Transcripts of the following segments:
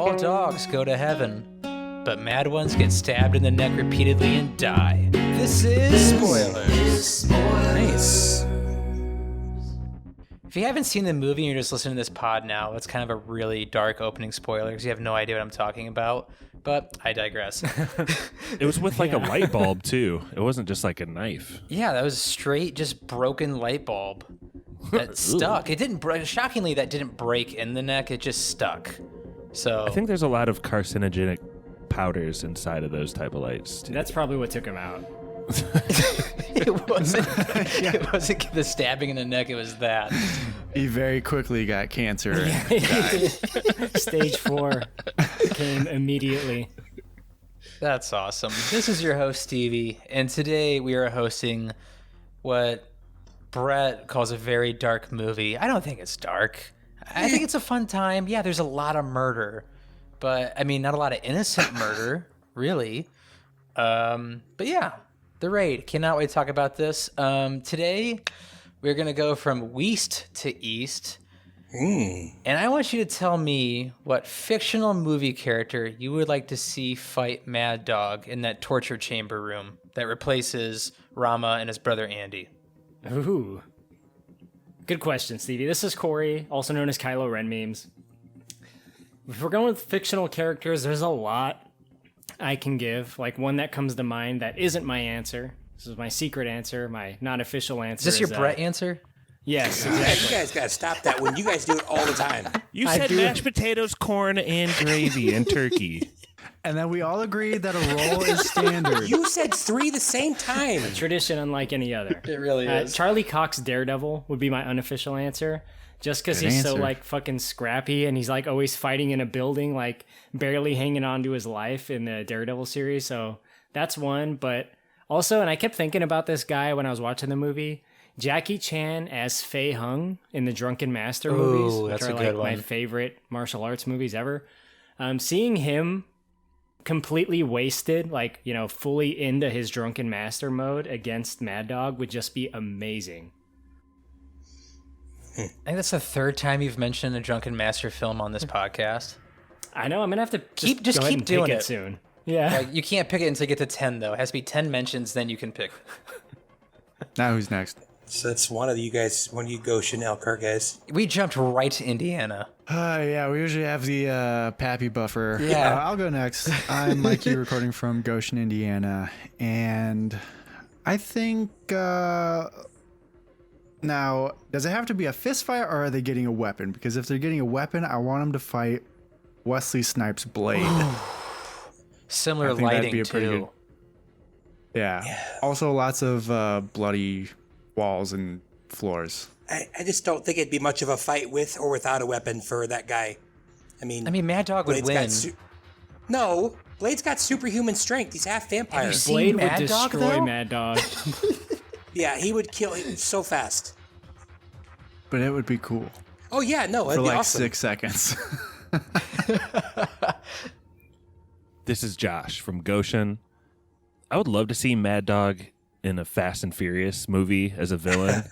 all dogs go to heaven, but mad ones get stabbed in the neck repeatedly and die. This is Spoilers. Nice. If you haven't seen the movie and you're just listening to this pod now, it's kind of a really dark opening spoiler because you have no idea what I'm talking about, but I digress. It was with like a light bulb too. It wasn't just like a knife. Yeah, that was straight, just broken light bulb that stuck. It didn't break. Shockingly, that didn't break in the neck. It just stuck. So I think there's a lot of carcinogenic powders inside of those type of lights too. That's probably what took him out. it wasn't. It wasn't the stabbing in the neck. It was that. He very quickly got cancer. Stage 4 came immediately. That's awesome. This is your host, Stevie, and today we are hosting what Brett calls a very dark movie. I don't think it's dark. I think it's a fun time. Yeah, there's a lot of murder, but I mean, not a lot of innocent murder, really. But yeah, The Raid. Cannot wait to talk about this. Today, we're going to go from west to east. And I want you to tell me what fictional movie character you would like to see fight Mad Dog in that torture chamber room that replaces Rama and his brother Andy. Ooh. Good question, Stevie. This is Korey, also known as Kylo Ren memes. If we're going with fictional characters, there's a lot I can give. Like one that comes to mind that isn't my answer. This is my secret answer, my non-official answer. Is this your Brett answer? Yes, You exactly. guys gotta stop that when you guys do it all the time. You I said do. mashed potatoes, corn, and gravy and turkey. And then we all agreed that a roll is standard. You said 3 the same time. Tradition unlike any other. It really is. Charlie Cox Daredevil would be my unofficial answer. Just because Good he's so answer. like fucking scrappy and he's like always fighting in a building, like barely hanging on to his life in the Daredevil series. So that's one. But also, and I kept thinking about this guy when I was watching the movie, Jackie Chan as Fei Hung in the Drunken Master movies, which that's are a like good my one. favorite martial arts movies ever. Seeing him completely wasted, like, you know, fully into his Drunken Master mode against Mad Dog would just be amazing. I think that's the third time you've mentioned a Drunken Master film on this podcast. I know, I'm gonna have to Keep go ahead and doing pick it. soon. Yeah. Like, you can't pick it until you get to 10, though. It has to be 10 mentions, then you can pick. Now who's next? So that's one of you guys when you go Chanel Kirk, guys. We jumped right to Indiana. Yeah, we usually have the Pappy buffer. Yeah. I'll go next. I'm Mikey, recording from Goshen, Indiana. And I think... now, does it have to be a fist fight or are they getting a weapon? Because if they're getting a weapon, I want them to fight Wesley Snipes' blade. Similar I think that'd lighting, be a pretty too. good- Yeah. Also, lots of bloody walls and floors. I just don't think it'd be much of a fight with or without a weapon for that guy. I mean, Mad Dog would Blade's win. got no, Blade's got superhuman strength. He's half vampire. Have you seen Blade would Mad Dog, destroy though? Mad Dog. Yeah, he would kill him so fast. But it would be cool. Oh yeah, no, For that'd be like awesome. 6 seconds. This is Josh from Goshen. I would love to see Mad Dog in a Fast and Furious movie as a villain.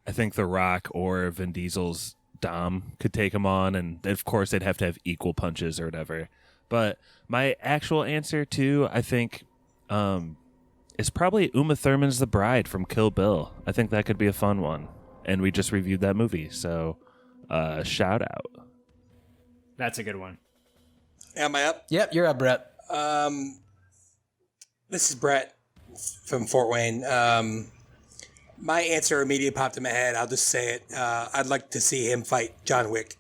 I think The Rock or Vin Diesel's Dom could take him on, and of course they'd have to have equal punches or whatever. But my actual answer too, I think, is probably Uma Thurman's The Bride from Kill Bill. I think that could be a fun one, and we just reviewed that movie, so shout out. That's a good one. Am I up? Yep, you're up, Brett. This is Brett from Fort Wayne. My answer immediately popped in my head. I'll just say it. I'd like to see him fight John Wick.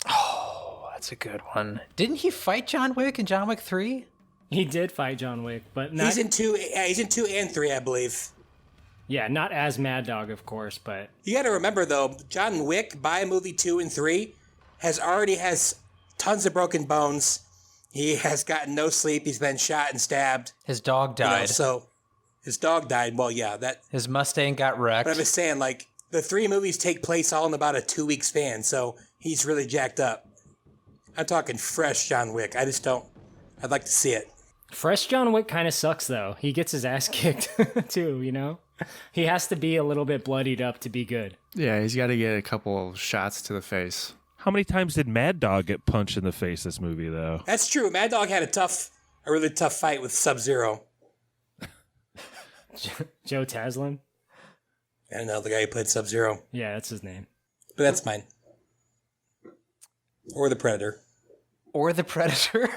Oh, that's a good one. Didn't he fight John Wick in John Wick 3? He did fight John Wick, but not, He's in 2. He's in 2 and 3, I believe. yeah, not as Mad Dog, of course, but You got to remember though, John Wick by movie 2 and 3 already has tons of broken bones. He has gotten no sleep. He's been shot and stabbed. His dog You know, died. so his dog died. Well, yeah, that. His Mustang got wrecked. But I'm just saying, like the 3 movies take place all in about a 2-week span, so he's really jacked up. I'm talking fresh John Wick. I just don't. I'd like to see it. Fresh John Wick kind of sucks, though. He gets his ass kicked, too, you know? He has to be a little bit bloodied up to be good. Yeah, he's got to get a couple shots to the face. How many times did Mad Dog get punched in the face this movie, though? That's true. Mad Dog had a really tough fight with Sub-Zero. Joe Taslim? I don't know, the guy who played Sub-Zero. Yeah, that's his name. But that's mine. Or the Predator. Or the Predator.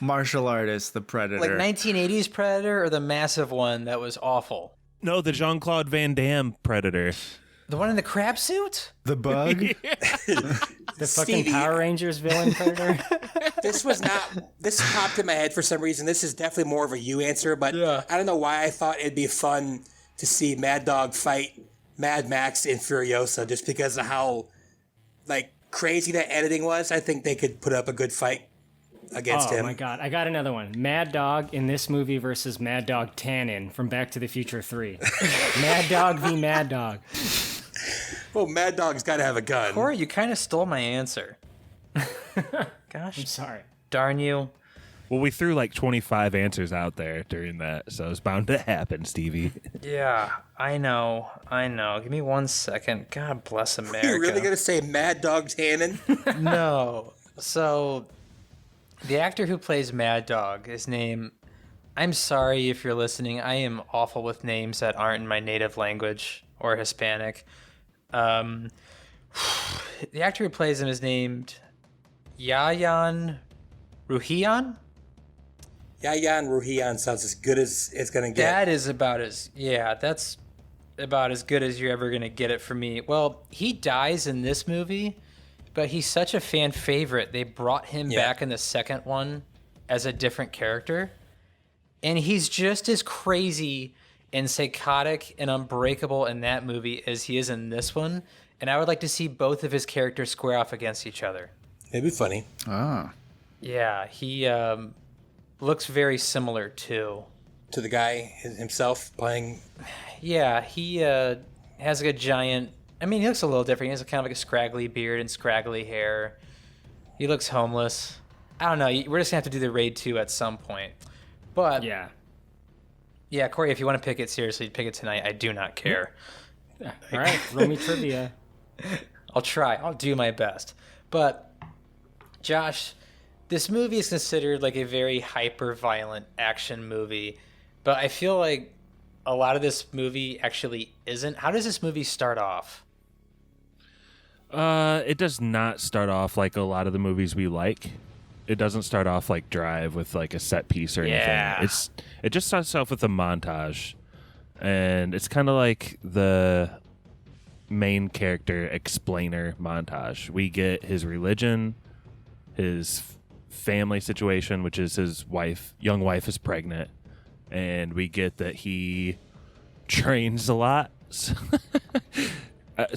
Martial artist, the Predator. Like 1980s Predator or the massive one that was awful? No, the Jean-Claude Van Damme Predator. The one in the crab suit? The Bug? The fucking Stevie. Power Rangers villain Predator? This popped in my head for some reason. This is definitely more of a you answer, but I don't know why I thought it'd be fun to see Mad Dog fight Mad Max in Furiosa, just because of how like crazy that editing was. I think they could put up a good fight against him. Oh my god, I got another one. Mad Dog in this movie versus Mad Dog Tannen from Back to the Future 3. Mad Dog v. Mad Dog. Well, Mad Dog's got to have a gun. Korey, you kind of stole my answer. Gosh, I'm sorry. darn you. Well, we threw like 25 answers out there during that, so it's bound to happen, Stevie. Yeah, I know. Give me 1 second. God bless America. You're really gonna say Mad Dog Tannen? No. So, the actor who plays Mad Dog, his name... I'm sorry if you're listening. I am awful with names that aren't in my native language or Hispanic. The actor who plays him is named Yayan Ruhian? Yayan Ruhian sounds as good as it's gonna get. That is about as... Yeah, that's about as good as you're ever going to get it from me. Well, he dies in this movie, but he's such a fan favorite. They brought him back in the second one as a different character. And he's just as crazy and psychotic and unbreakable in that movie as he is in this one. And I would like to see both of his characters square off against each other. It'd be funny. Ah. Yeah, he looks very similar too. To the guy himself playing. Yeah, he has like a giant... I mean, he looks a little different. He has kind of like a scraggly beard and scraggly hair. He looks homeless. I don't know. We're just going to have to do the raid 2 at some point. But... Yeah. Yeah, Korey, if you want to pick it seriously, pick it tonight. I do not care. All right, throw me trivia. I'll try. I'll do my best. But, Josh, this movie is considered like a very hyper-violent action movie. But I feel like a lot of this movie actually isn't. How does this movie start off? It does not start off like a lot of the movies we like. It doesn't start off like Drive with like a set piece or anything. It just starts off with a montage. And it's kind of like the main character explainer montage. We get his religion, his family situation, which is his young wife is pregnant, and we get that he trains a lot. So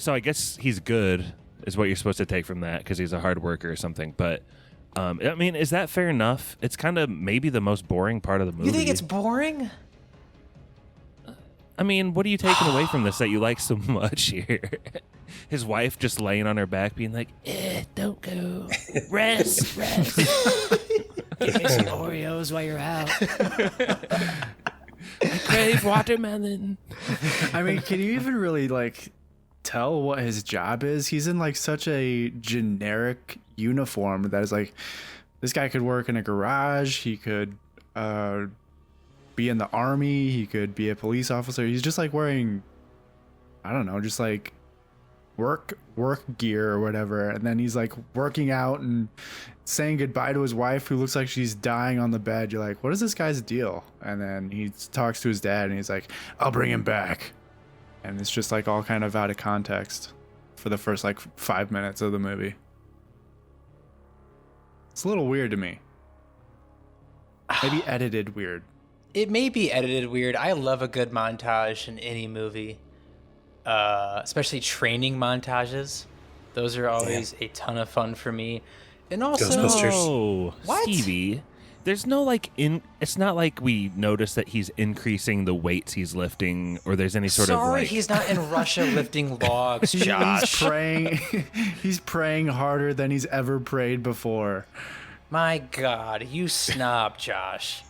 I guess he's good is what you're supposed to take from that, because he's a hard worker or something. But I mean, is that fair enough? It's kind of maybe the most boring part of the movie. You think it's boring? I mean, what are you taking away from this that you like so much here? His wife just laying on her back being like, don't go. Rest. Give me some Oreos while you're out. I crave watermelon. I mean, can you even really like tell what his job is? He's in like such a generic uniform that is like, this guy could work in a garage. He could be in the army. He could be a police officer. He's just like wearing, I don't know, just like work gear or whatever. And then he's like working out and saying goodbye to his wife, who looks like she's dying on the bed. You're like, what is this guy's deal? And then he talks to his dad and he's like, I'll bring him back. And it's just like all kind of out of context for the first like 5 minutes of the movie. It's a little weird to me. Maybe edited weird. It may be edited weird. I love a good montage in any movie, especially training montages. Those are always a ton of fun for me. And also, Ghostbusters. Oh, What? Stevie. There's no like it's not like we notice that he's increasing the weights he's lifting, or there's any sort of sorry, like he's not in Russia lifting logs, Josh. He's praying harder than he's ever prayed before. My God, you snob, Josh.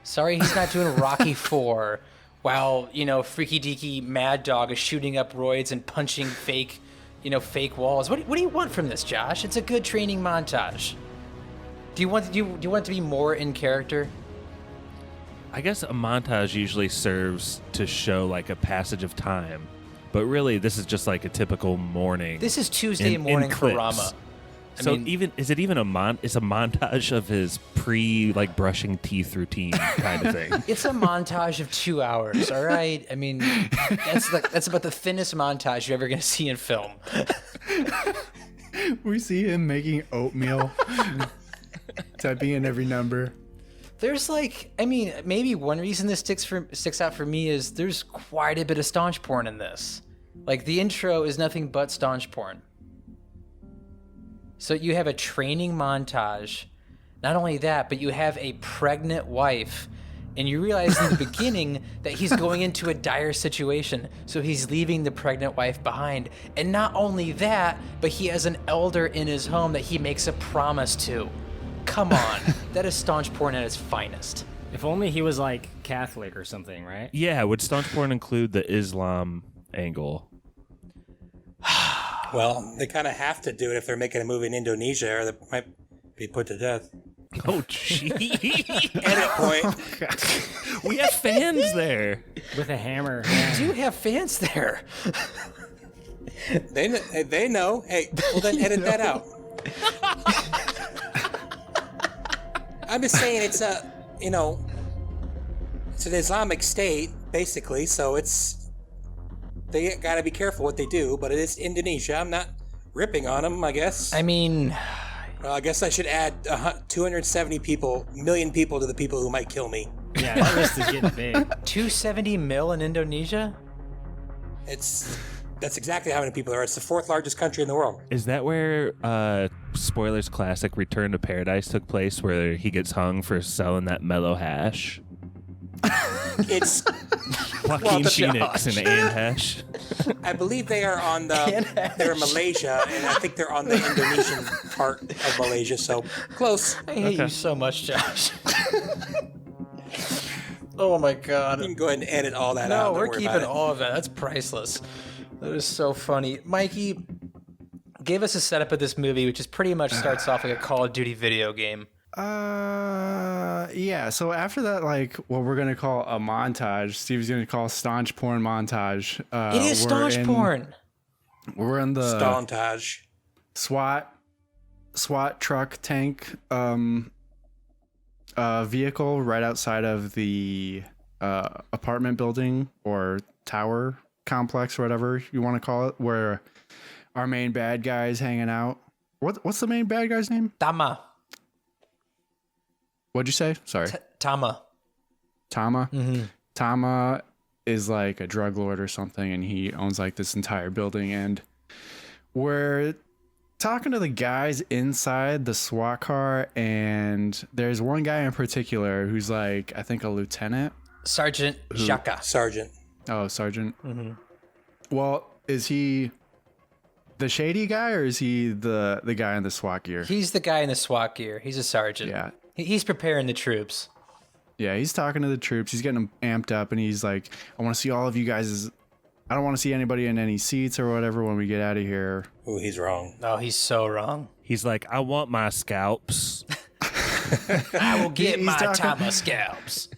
Sorry, he's not doing Rocky IV while, Freaky Deaky Mad Dog is shooting up roids and punching fake, fake walls. What do you want from this, Josh? It's a good training montage. Do you want it to be more in character? I guess a montage usually serves to show like a passage of time, but really this is just like a typical morning. This is Tuesday morning for clips. Rama. Is it even a montage of his brushing teeth routine kind of thing? It's a montage of 2 hours, all right? I mean, that's about the thinnest montage you're ever going to see in film. We see him making oatmeal, typing in every number. There's maybe one reason this sticks out for me is there's quite a bit of staunch porn in this. Like, the intro is nothing but staunch porn. So you have a training montage. Not only that, but you have a pregnant wife. And you realize in the beginning that he's going into a dire situation. So he's leaving the pregnant wife behind. And not only that, but he has an elder in his home that he makes a promise to. Come on. That is staunch porn at its finest. If only he was like Catholic or something, right? Yeah, would staunch porn include the Islam angle? Well, they kind of have to do it if they're making a movie in Indonesia, or they might be put to death. Oh, gee. Edit point. We have fans there. With a hammer. We do have fans there. They know. Hey, well then edit that out. I'm just saying it's an Islamic state, basically, so they got to be careful what they do, but it is Indonesia. I'm not ripping on them, I guess. I mean... Well, I guess I should add 270 million people to the people who might kill me. Yeah, that list is getting big. 270 mil in Indonesia? That's exactly how many people there are. It's the 4th largest country in the world. Is that where Spoilers classic Return to Paradise took place, where he gets hung for selling that mellow hash? It's Joaquin Phoenix and Anne Hesh. I believe they are on they're in Malaysia, and I think they're on the Indonesian part of Malaysia, so close. I hate you so much, Josh. Oh my god. You can go ahead and edit all that out. No, Don't we're worry keeping about it. all of that. That's priceless. That is so funny. Mikey, give us a setup of this movie, which is pretty much starts off like a Call of Duty video game. Yeah. So after that, like what we're gonna call a montage, Steve's gonna call staunch porn montage. It is staunch porn. We're in the Stauntage. SWAT truck tank vehicle right outside of the apartment building or tower complex, or whatever you want to call it, where our main bad guy's hanging out. What's the main bad guy's name? Tama. What'd you say? Sorry. Tama. Tama? Mm-hmm. Tama is like a drug lord or something, and he owns like this entire building, and we're talking to the guys inside the SWAT car, and there's one guy in particular who's like, I think a lieutenant. Sergeant Jacka. Sergeant. Oh, sergeant. Mm-hmm. Well, is he the shady guy, or is he the guy in the SWAT gear? He's the guy in the SWAT gear. He's a sergeant. Yeah. He's preparing the troops. Yeah, he's talking to the troops. He's getting them amped up, and he's like, I want to see all of you guys. I don't want to see anybody in any seats or whatever when we get out of here. Ooh, he's wrong. Oh, he's so wrong. He's like, I want my scalps. I will get He's my talking- Tama scalps.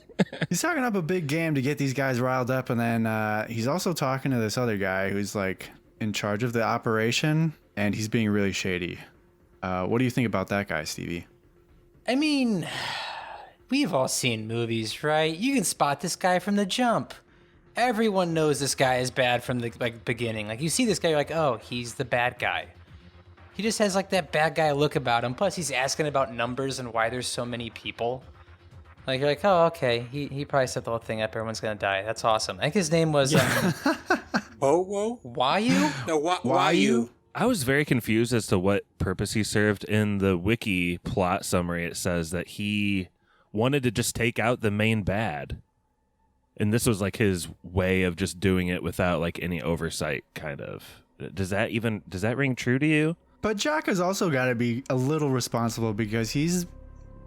He's talking up a big game to get these guys riled up, and then he's also talking to this other guy who's like in charge of the operation, and he's being really shady. What do you think about that guy, Stevie? I mean, we've all seen movies, right? You can spot this guy from the jump. Everyone knows this guy is bad from the beginning. Like, you see this guy, you're like, oh, he's the bad guy. He just has like that bad guy look about him. Plus, he's asking about numbers and why there's so many people. Like, you're like, oh, okay. He probably set the whole thing up. Everyone's gonna die. That's awesome. I think his name was Whoa. Wayu. No, why you? I was very confused as to what purpose he served. In the wiki plot summary, it says that he wanted to just take out the main bad. And this was like his way of just doing it without like any oversight, kind of. Does that ring true to you? But Jacka's also got to be a little responsible because he's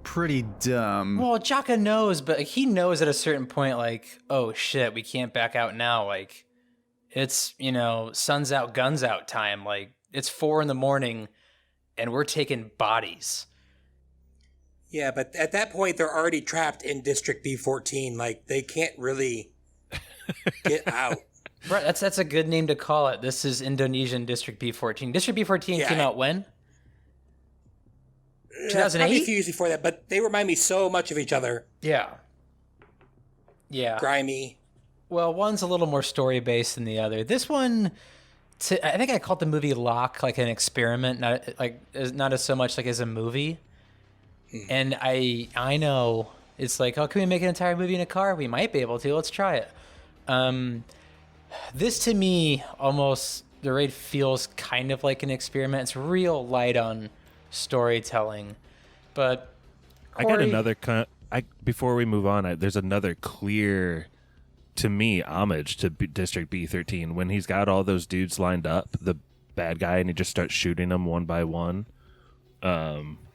pretty dumb. Well, Jacka knows, but he knows at a certain point, like, oh shit, we can't back out now. Like, It's, sun's out, guns out time. Like, it's 4 a.m. and we're taking bodies. Yeah, but at that point, they're already trapped in District B14. Like, they can't really get out. Right, that's a good name to call it. This is Indonesian District B14. District B14 came out when? 2008? Probably a few years before that, but they remind me so much of each other. Yeah. Yeah. Grimy. Well, one's a little more story-based than the other. This one, I think I called the movie Lock like an experiment, not as so much like as a movie. And I know it's like, oh, can we make an entire movie in a car? We might be able to. Let's try it. This to me almost the raid feels kind of like an experiment. It's real light on storytelling, but Korey, I got another. Before we move on, there's another clear, to me, homage to District B13 when he's got all those dudes lined up, the bad guy, and he just starts shooting them one by one.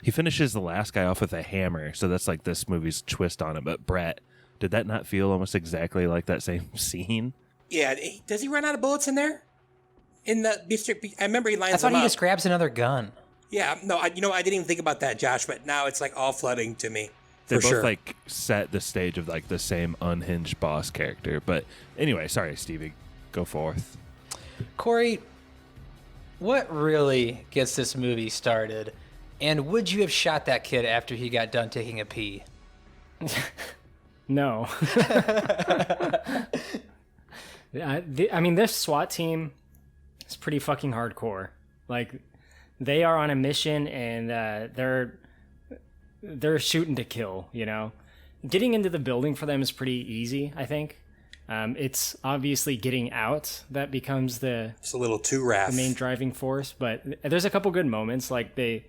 He finishes the last guy off with a hammer, so that's like this movie's twist on it. But Brett, did that not feel almost exactly like that same scene? Yeah, does he run out of bullets in there? In the District B? I remember he lines I thought them he up. just grabs another gun. Yeah, no, I didn't even think about that, Josh, but now it's like all flooding to me. They For both sure. like set the stage of like the same unhinged boss character. But anyway, sorry, Stevie, go forth. Korey, what really gets this movie started? And would you have shot that kid after he got done taking a pee? No. I mean, this SWAT team is pretty fucking hardcore. Like, they are on a mission and they're shooting to kill, Getting into the building for them is pretty easy, I think. It's obviously getting out that becomes it's a little too rough. the main driving force. But there's a couple good moments. Like, they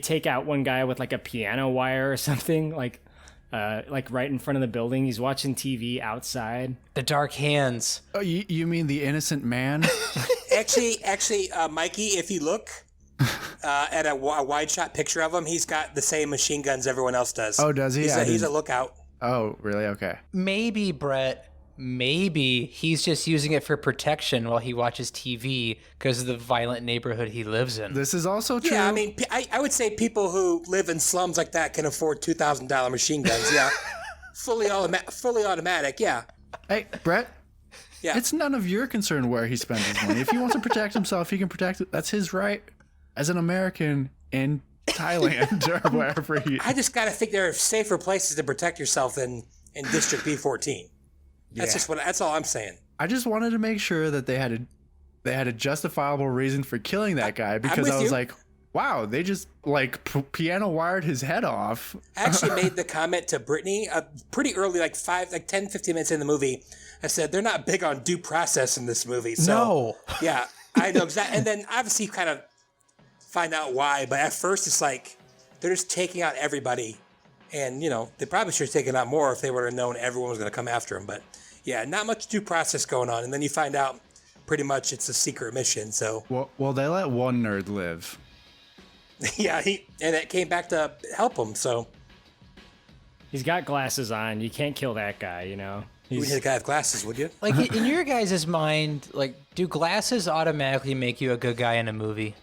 take out one guy with, like, a piano wire or something, like right in front of the building. He's watching TV outside. The dark hands. Oh, you mean the innocent man? Actually, Mikey, if you look at a wide shot picture of him, he's got the same machine guns everyone else does. Oh, does he? He's a lookout. Oh, really? Okay. Maybe, Brett, he's just using it for protection while he watches TV because of the violent neighborhood he lives in. This is also true. Yeah, I mean, I would say people who live in slums like that can afford $2,000 machine guns. Yeah, fully automatic. Yeah. Hey, Brett. Yeah. It's none of your concern where he spends his money. If he wants to protect himself, he can protect it. That's his right as an American in Thailand or wherever he. I just gotta think there are safer places to protect yourself than in District B14. That's all I'm saying. I just wanted to make sure that they had a justifiable reason for killing that guy because I was like, wow, they just like piano wired his head off. I actually made the comment to Brittany pretty early, like 10, 15 minutes in the movie. I said, they're not big on due process in this movie. So, No. Yeah, I know exactly. And then obviously you kind of find out why. But at first it's like they're just taking out everybody. And, they probably should have taken out more if they would have known everyone was going to come after him. But yeah, not much due process going on. And then you find out pretty much it's a secret mission. So Well, they let one nerd live. yeah, and it came back to help him. So He's got glasses on. You can't kill that guy, you would hit a guy with glasses, would you? Like, in your guys' mind, like, do glasses automatically make you a good guy in a movie?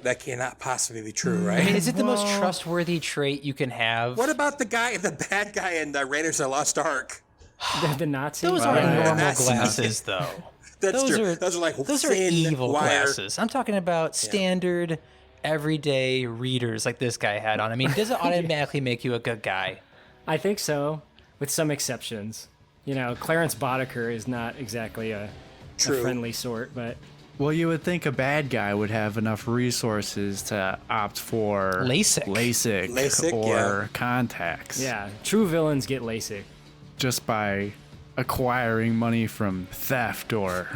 That cannot possibly be true, right? I mean, is it the most trustworthy trait you can have? What about the bad guy in Raiders of the Lost Ark? the Nazi. Those aren't normal Nazi. glasses, though. That's those true. Those are like those are thin evil wire. glasses. I'm talking about standard, everyday readers like this guy had on. I mean, does it automatically make you a good guy? I think so, with some exceptions. Clarence Boddicker is not exactly a friendly sort, but Well, you would think a bad guy would have enough resources to opt for LASIK or contacts. yeah, true villains get LASIK. Just by acquiring money from theft or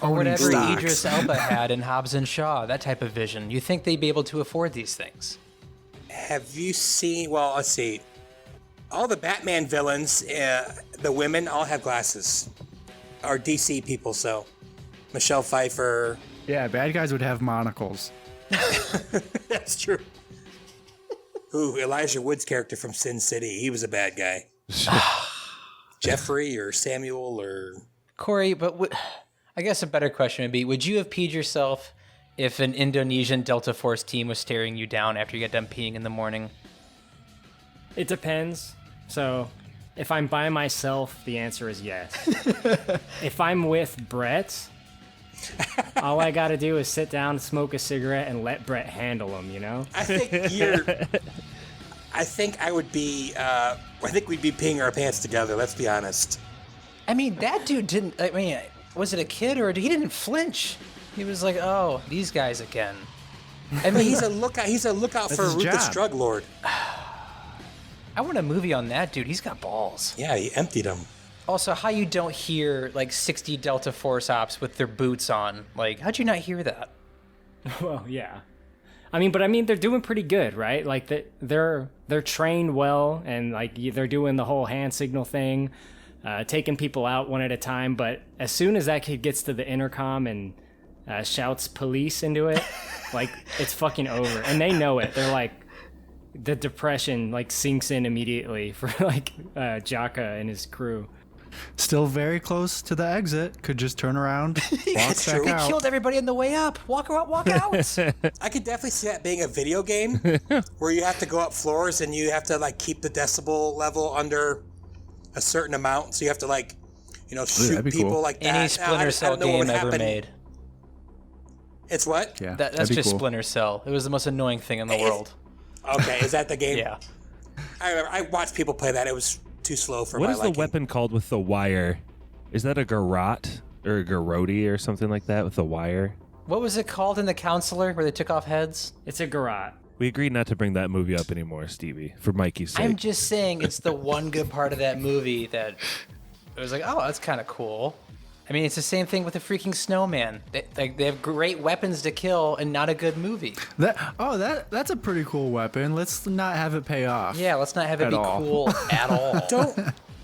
owning Whatever stocks. Idris Elba had in Hobbs and Shaw, that type of vision. You think they'd be able to afford these things? Have you seen? Well, let's see. All the Batman villains, the women all have glasses. Are DC people, so Michelle Pfeiffer. Yeah, bad guys would have monocles. That's true. Elijah Wood's character from Sin City. He was a bad guy. Jeffrey or Samuel or Korey, but I guess a better question would be, would you have peed yourself if an Indonesian Delta Force team was staring you down after you get done peeing in the morning? It depends. So, if I'm by myself, the answer is yes. If I'm with Brett, all I gotta do is sit down, smoke a cigarette, and let Brett handle him, you know? I think I would be. I think we'd be peeing our pants together. Let's be honest. I mean, that dude didn't. I mean, was it a kid or he didn't flinch? He was like, "Oh, these guys again." I mean, he's a lookout. He's a lookout for his Rufus job. Druglord. I want a movie on that dude. He's got balls. Yeah, he emptied him. Also, how you don't hear like 60 Delta Force ops with their boots on? Like, how'd you not hear that? Well, yeah. I mean, they're doing pretty good, right? Like they're trained well, and like they're doing the whole hand signal thing, taking people out one at a time. But as soon as that kid gets to the intercom and shouts "police" into it, like it's fucking over, and they know it. They're like, the depression like sinks in immediately for like Jacka and his crew. Still very close to the exit. Could just turn around, walk back He out. killed everybody on the way up. Walk out, walk out. I could definitely see that being a video game where you have to go up floors and you have to like keep the decibel level under a certain amount. So you have to like, shoot that'd be people cool. like that. Any Splinter Cell know what game would ever happen. made. It's what? Yeah, That's that'd be just cool. Splinter Cell. It was the most annoying thing in the world. Okay, is that the game? Yeah. I remember. I watched people play that. It was too slow for What my is liking. the weapon called with the wire? Is that a garrote or a garrote or something like that with the wire? What was it called in The Counselor where they took off heads? It's a garrote. We agreed not to bring that movie up anymore, Stevie, for Mikey's sake. I'm just saying it's the one good part of that movie that it was like, oh, that's kind of cool. I mean, it's the same thing with the freaking snowman. They have great weapons to kill and not a good movie. That's a pretty cool weapon. Let's not have it pay off. Yeah, let's not have it At be all. cool at all.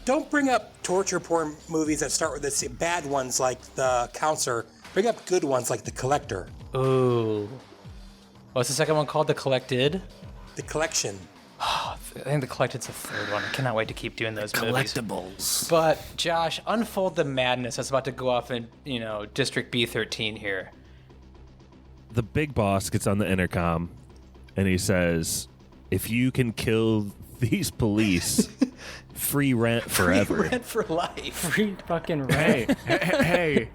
Don't bring up torture porn movies that start with the bad ones like The Counselor. Bring up good ones like The Collector. Ooh. What's the second one called? The Collected? The Collection. I think The Collected's the third one. I cannot wait to keep doing those movies. Collectibles. But, Josh, unfold the madness that's about to go off in, District B13 here. The big boss gets on the intercom and he says, if you can kill these police, free rent forever. Free rent for life. Free fucking right. Hey.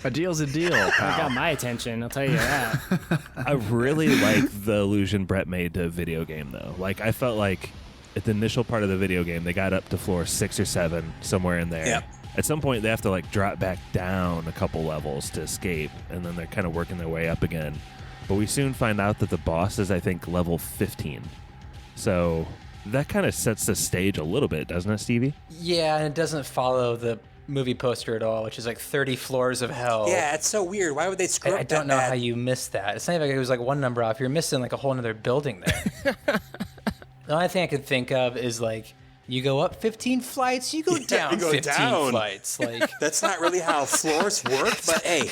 A deal's a deal, That pal. got my attention, I'll tell you that. I really like the allusion Brett made to a video game, though. Like, I felt like at the initial part of the video game, they got up to floor 6 or 7, somewhere in there. Yep. At some point, they have to, like, drop back down a couple levels to escape, and then they're kind of working their way up again. But we soon find out that the boss is, I think, level 15. So that kind of sets the stage a little bit, doesn't it, Stevie? Yeah, and it doesn't follow the movie poster at all, which is like 30 floors of hell. Yeah, it's so weird. Why would they screw up I don't that know bad? how you missed that. It's not even like it was like one number off. You're missing like a whole other building there. The only thing I could think of is like, you go up 15 flights, you go down you go 15 down. flights. Like, That's not really how floors work, but hey.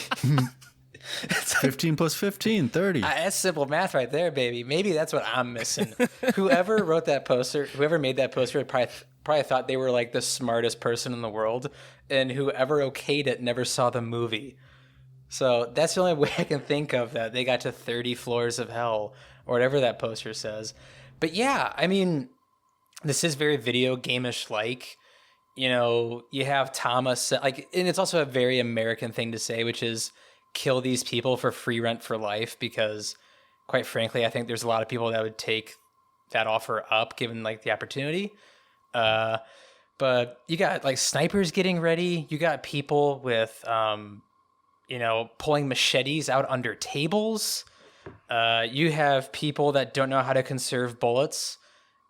15 plus 15, 30. that's simple math right there, baby. Maybe that's what I'm missing. Whoever wrote that poster, whoever made that poster, probably thought they were like the smartest person in the world, and whoever okayed it never saw the movie. So that's the only way I can think of that they got to 30 floors of hell, or whatever that poster says. But yeah, I mean, this is very video game-ish like. You have Tama, like, and it's also a very American thing to say, which is kill these people for free rent for life, because quite frankly, I think there's a lot of people that would take that offer up given like the opportunity. But you got like snipers getting ready. You got people with, pulling machetes out under tables. You have people that don't know how to conserve bullets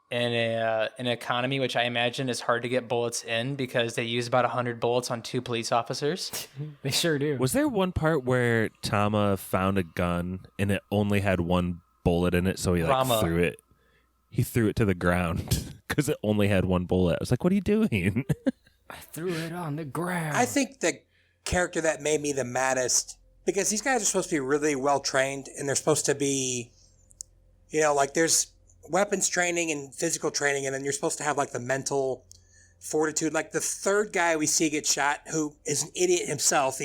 in an economy, which I imagine is hard to get bullets in because they use about 100 bullets on 2 police officers. They sure do. Was there one part where Tama found a gun and it only had one bullet in it, so he like Rama. threw it? He threw it to the ground because it only had one bullet. I was like, "What are you doing?" I threw it on the ground. I think the character that made me the maddest, because these guys are supposed to be really well trained, and they're supposed to be, like there's weapons training and physical training, and then you're supposed to have like the mental fortitude. Like the third guy we see get shot, who is an idiot himself.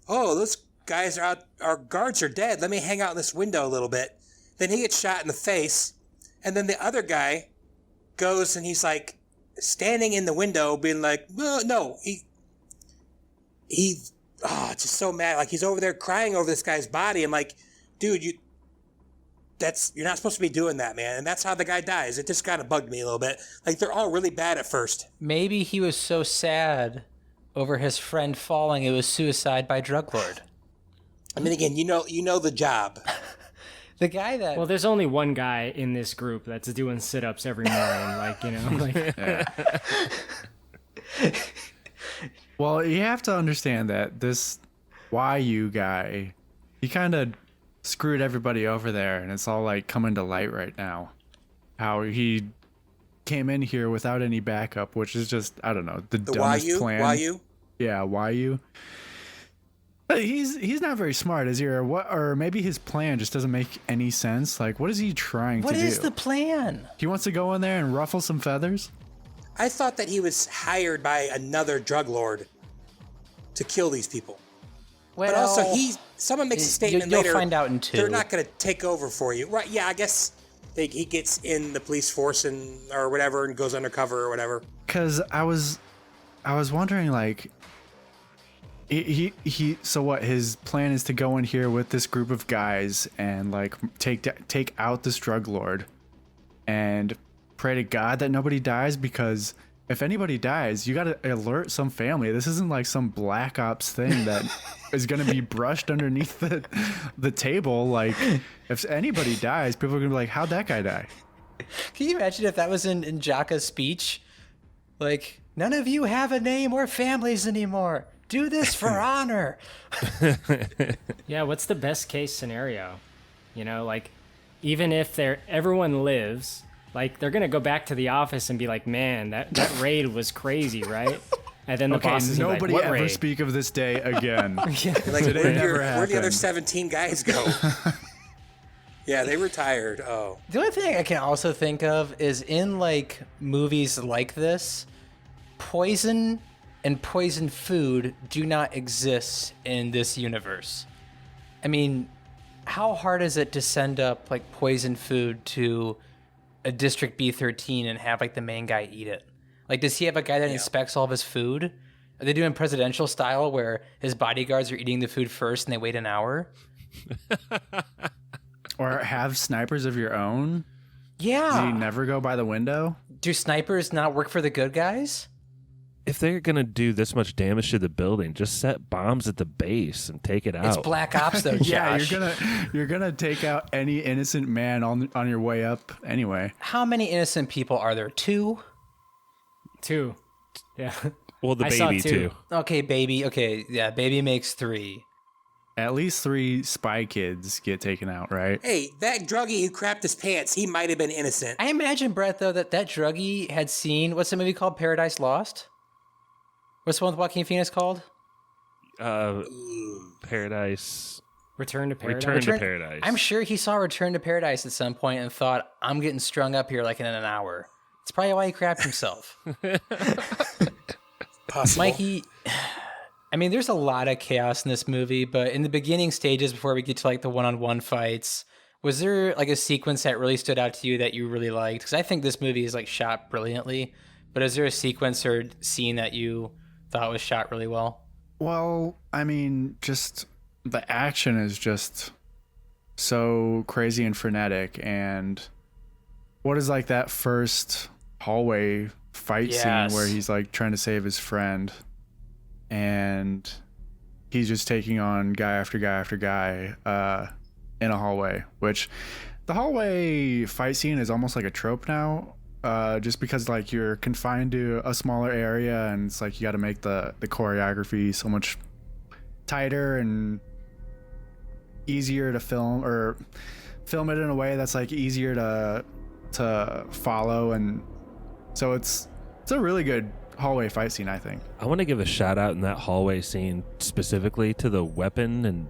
Those guys are out. Our guards are dead. Let me hang out in this window a little bit. Then he gets shot in the face, and then the other guy goes and he's like standing in the window, being like, well, no, he's just so mad. Like he's over there crying over this guy's body. I'm like, dude, you're not supposed to be doing that, man. And that's how the guy dies. It just kind of bugged me a little bit. Like they're all really bad at first. Maybe he was so sad over his friend falling, it was suicide by drug lord. I mean, again, you know the job. The guy that... Well, there's only one guy in this group that's doing sit-ups every morning, Well, you have to understand that this YU guy, he kind of screwed everybody over there, and it's all like coming to light right now. How he came in here without any backup, which is just, I don't know, the dumbest plan. YU? Yeah, YU. But he's not very smart, is he? Or what? Or maybe his plan just doesn't make any sense. Like, what is he trying to do? What is the plan? He wants to go in there and ruffle some feathers? I thought that he was hired by another drug lord to kill these people. Well, but also, someone makes a statement later. You'll find out in 2. They're not going to take over for you. Right, yeah, I guess he gets in the police force or whatever and goes undercover or whatever. Because I was wondering, like, so what, his plan is to go in here with this group of guys and like take out this drug lord and pray to God that nobody dies, because if anybody dies, you got to alert some family. This isn't like some black ops thing that is going to be brushed underneath the table. Like, if anybody dies, people are going to be like, how'd that guy die? Can you imagine if that was in Jacka's speech? Like, none of you have a name or families anymore. Do this for honor. Yeah, what's the best case scenario? Like, even if everyone lives, like, they're gonna go back to the office and be like, man, that raid was crazy, right? And then the boss is nobody like, what ever raid? speak of this day again. Like, Today never happened. Where'd the other 17 guys go? Yeah, they retired. Oh. The only thing I can also think of is in like movies like this, poison and poison food do not exist in this universe. I mean, how hard is it to send up like poison food to a District B13 and have like the main guy eat it? Like, does he have a guy that inspects all of his food? Are they doing presidential style where his bodyguards are eating the food first and they wait an hour? Or have snipers of your own? Yeah. Do you never go by the window? Do snipers not work for the good guys? If they're gonna do this much damage to the building, just set bombs at the base and take it out. It's Black Ops though, Josh. Yeah, you're gonna take out any innocent man on your way up anyway. How many innocent people are there? 2? 2. Yeah. Well, the I saw baby 2. too. Okay, baby. Okay, yeah, baby makes 3. At least 3 spy kids get taken out, right? Hey, that druggie who crapped his pants, he might have been innocent. I imagine, Brett, though, that druggie had seen, what's the movie called? Paradise Lost? What's the one with Joaquin Phoenix called? Paradise. Return to Paradise. Return to Paradise. I'm sure he saw Return to Paradise at some point and thought, I'm getting strung up here like in an hour. It's probably why he crapped himself. Possible. Mikey, I mean, there's a lot of chaos in this movie, but in the beginning stages, before we get to like the one-on-one fights, was there like a sequence that really stood out to you that you really liked? Because I think this movie is like shot brilliantly, but is there a sequence or scene that you thought was shot really well? Well, I mean, just the action is just so crazy and frenetic. And what is like that first hallway fight scene where he's like trying to save his friend and he's just taking on guy after guy after guy in a hallway, which the hallway fight scene is almost like a trope now. Just because like you're confined to a smaller area and it's like you got to make the choreography so much tighter and easier to film, or film it in a way that's like easier to follow, and so it's a really good hallway fight scene, I think. I want to give a shout out in that hallway scene specifically to the weapon and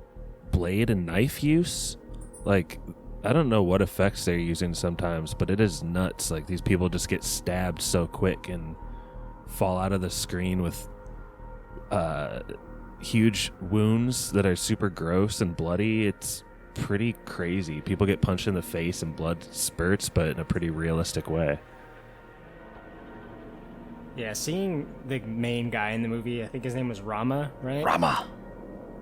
blade and knife use. Like, I don't know what effects they're using sometimes, but it is nuts. Like, these people just get stabbed so quick and fall out of the screen with huge wounds that are super gross and bloody. It's pretty crazy. People get punched in the face and blood spurts, but in a pretty realistic way. Yeah, seeing the main guy in the movie, I think his name was Rama, right? Rama.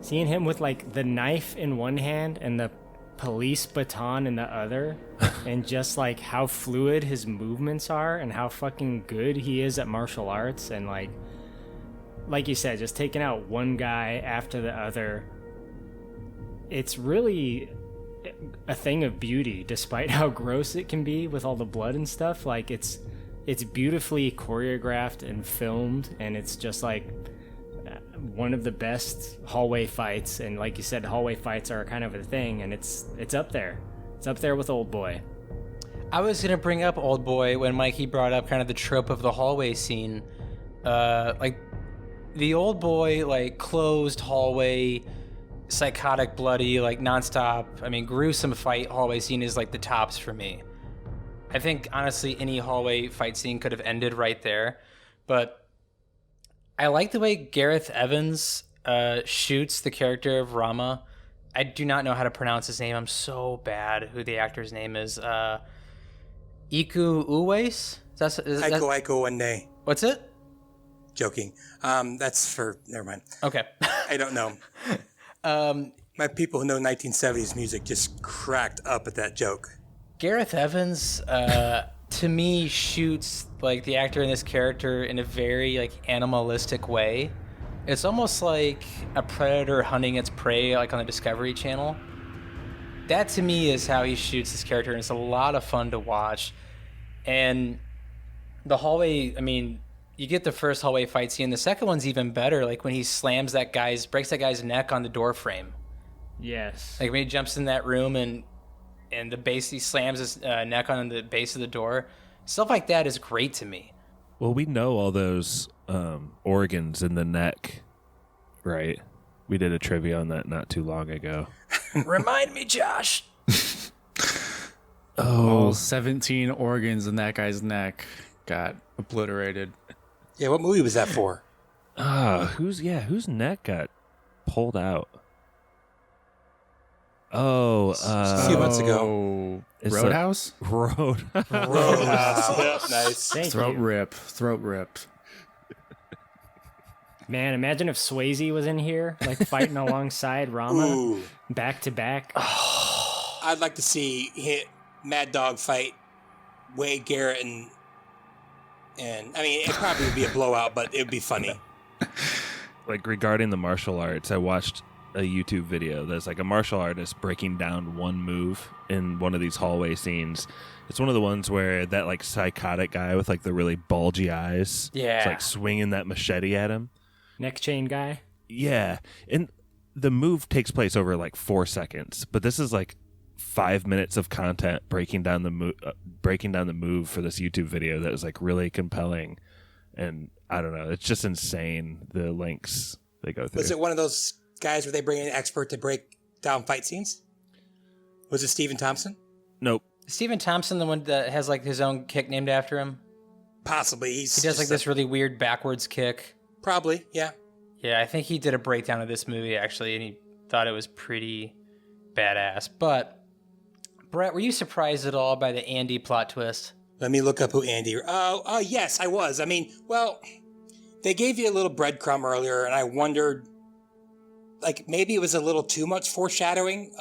Seeing him with like the knife in one hand and the police baton in the other, and just like how fluid his movements are and how fucking good he is at martial arts, and like you said, just taking out one guy after the other. It's really a thing of beauty, despite how gross it can be with all the blood and stuff. Like, it's beautifully choreographed and filmed, and it's just like one of the best hallway fights. And like you said, hallway fights are kind of a thing, and it's up there. It's up there with Old Boy. I was gonna bring up Old Boy when Mikey brought up kind of the trope of the hallway scene. Like the Old Boy, like closed hallway, psychotic, bloody, like nonstop. I mean, gruesome fight hallway scene is like the tops for me. I think honestly any hallway fight scene could have ended right there, but I like the way Gareth Evans shoots the character of Rama. I do not know how to pronounce his name. I'm so bad who the actor's name is. Iko Uwais? Iko one day. What's it? Joking. That's for... Never mind. Okay. I don't know. My people who know 1970s music just cracked up at that joke. Gareth Evans, to me, shoots like the actor in this character in a very like animalistic way. It's almost like a predator hunting its prey, like on the Discovery Channel. That to me is how he shoots this character, and it's a lot of fun to watch. And the hallway, I mean, you get the first hallway fight scene. The second one's even better, like when he breaks that guy's neck on the door frame. Yes. Like when he jumps in that room and he slams his neck on the base of the door. Stuff like that is great to me. Well, we know all those organs in the neck, right? We did a trivia on that not too long ago. Remind me, Josh. All 17 organs in that guy's neck got obliterated. Yeah, what movie was that for? Whose neck got pulled out? Oh, a few months ago. Roadhouse? Roadhouse. Yep, nice. Thank you. Throat rip. Man, imagine if Swayze was in here, like fighting alongside Rama, Ooh. back to back. I'd like to see Mad Dog fight Wade Garrett and I mean, it probably would be a blowout, but it would be funny. Like, regarding the martial arts, I watched a YouTube video that's like a martial artist breaking down one move in one of these hallway scenes. It's one of the ones where that like psychotic guy with like the really bulgy eyes is like swinging that machete at him. Neck chain guy. Yeah. And the move takes place over like 4 seconds, but this is like 5 minutes of content breaking down the move for this YouTube video that was like really compelling. And I don't know, it's just insane the lengths they go through. Was it one of those guys where they bring in an expert to break down fight scenes? Was it Stephen Thompson? Nope. Stephen Thompson, the one that has like his own kick named after him? Possibly. He does like this really weird backwards kick. Probably, yeah. Yeah, I think he did a breakdown of this movie actually, and he thought it was pretty badass. But Brett, were you surprised at all by the Andy plot twist? Let me look up who Andy... Oh, yes, I was. I mean, well, they gave you a little breadcrumb earlier, and I wondered, like, maybe it was a little too much foreshadowing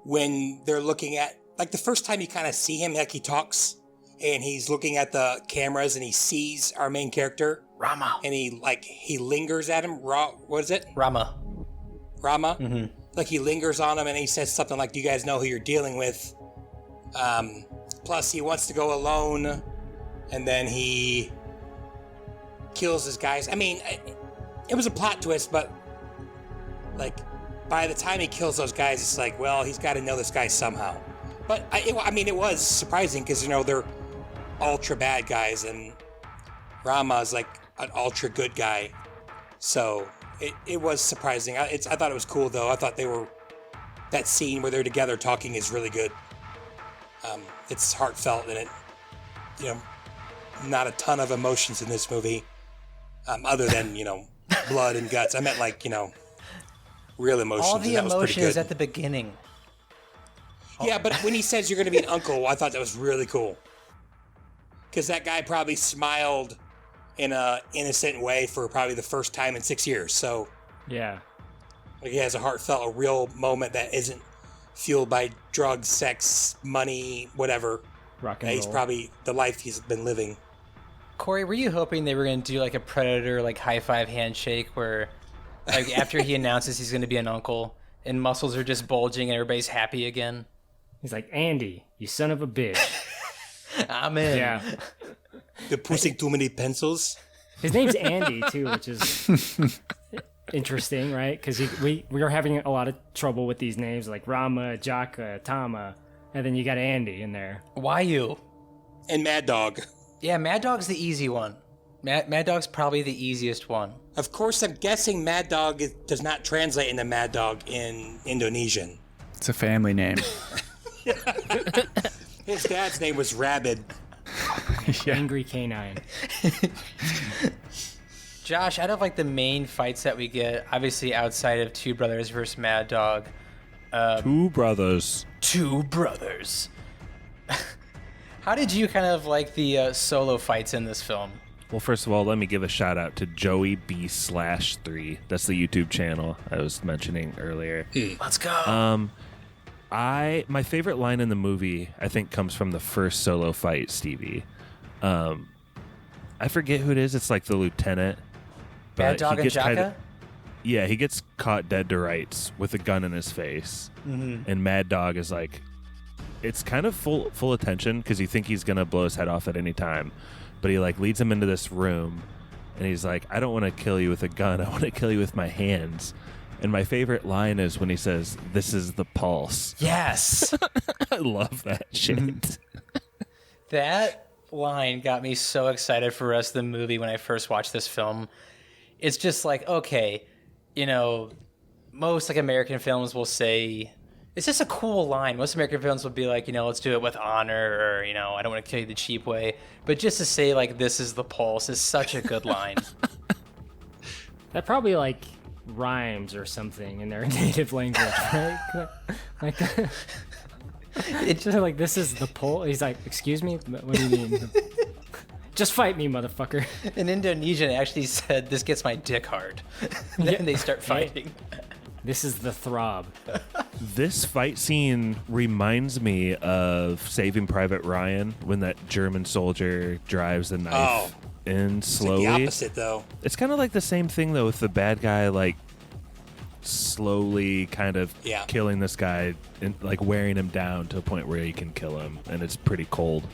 when they're looking at... Like, the first time you kind of see him, like, he talks, and he's looking at the cameras, and he sees our main character. Rama. And he lingers at him. What is it? Rama. Mm-hmm. Like, he lingers on him, and he says something like, do you guys know who you're dealing with? Plus, he wants to go alone, and then he kills his guys. I mean, it was a plot twist, but, like, by the time he kills those guys, it's like, well, he's got to know this guy somehow. But, I mean, it was surprising, because, you know, they're ultra bad guys, and Rama's, like, an ultra good guy. So, it was surprising. I thought it was cool, though. I thought they were that scene where they're together talking is really good. It's heartfelt and it, not a ton of emotions in this movie, other than, blood and guts. I meant real emotions. All the and that was pretty emotion is good. at the beginning. Yeah, but when he says you're going to be an uncle, I thought that was really cool. Because that guy probably smiled in a innocent way for probably the first time in 6 years. So Yeah. he has a heartfelt, a real moment that isn't fueled by drugs, sex, money, whatever. Rock and He's roll. probably the life he's been living. Korey, were you hoping they were going to do like a Predator, like high five handshake where, like, after he announces he's going to be an uncle and muscles are just bulging and everybody's happy again? He's like, Andy, you son of a bitch. I'm in. Yeah. They're pushing too many pencils. His name's Andy, too, which is interesting, right? Because we were having a lot of trouble with these names like Rama, Jacka, Tama, and then you got Andy in there. Why you? And Mad Dog. Yeah, Mad Dog's the easy one. Mad Dog's probably the easiest one. Of course, I'm guessing Mad Dog does not translate into Mad Dog in Indonesian. It's a family name. His dad's name was Rabid. Angry Canine. Josh, out of like the main fights that we get, obviously outside of Two Brothers versus Mad Dog, Two brothers. Two Brothers. How did you kind of like the solo fights in this film? Well, first of all, let me give a shout out to Joey B/3. That's the YouTube channel I was mentioning earlier. Let's go. My favorite line in the movie, I think, comes from the first solo fight, Stevie. I forget who it is. It's like the lieutenant. Mad but Dog he and gets Jacka? Yeah, he gets caught dead to rights with a gun in his face. Mm-hmm. And Mad Dog is like, it's kind of full attention because you think he's going to blow his head off at any time. But he like leads him into this room and he's like, I don't want to kill you with a gun. I want to kill you with my hands. And my favorite line is when he says, "This is the pulse." Yes. I love that shit. That line got me so excited for the rest of the movie when I first watched this film. It's just like, okay, most like American films will say, it's just a cool line. Most American films will be like, let's do it with honor, or, I don't want to kill you the cheap way. But just to say, like, this is the pulse is such a good line. That probably like rhymes or something in their native language, right? Like, it's just like, this is the pole. He's like, excuse me? What do you mean? Just fight me, motherfucker. In Indonesian, it actually said, this gets my dick hard. And then they start fighting. This is the throb. This fight scene reminds me of Saving Private Ryan when that German soldier drives the knife in slowly. It's like the opposite, though. It's kind of like the same thing, though, with the bad guy, like, slowly kind of killing this guy and, like, wearing him down to a point where he can kill him. And it's pretty cold.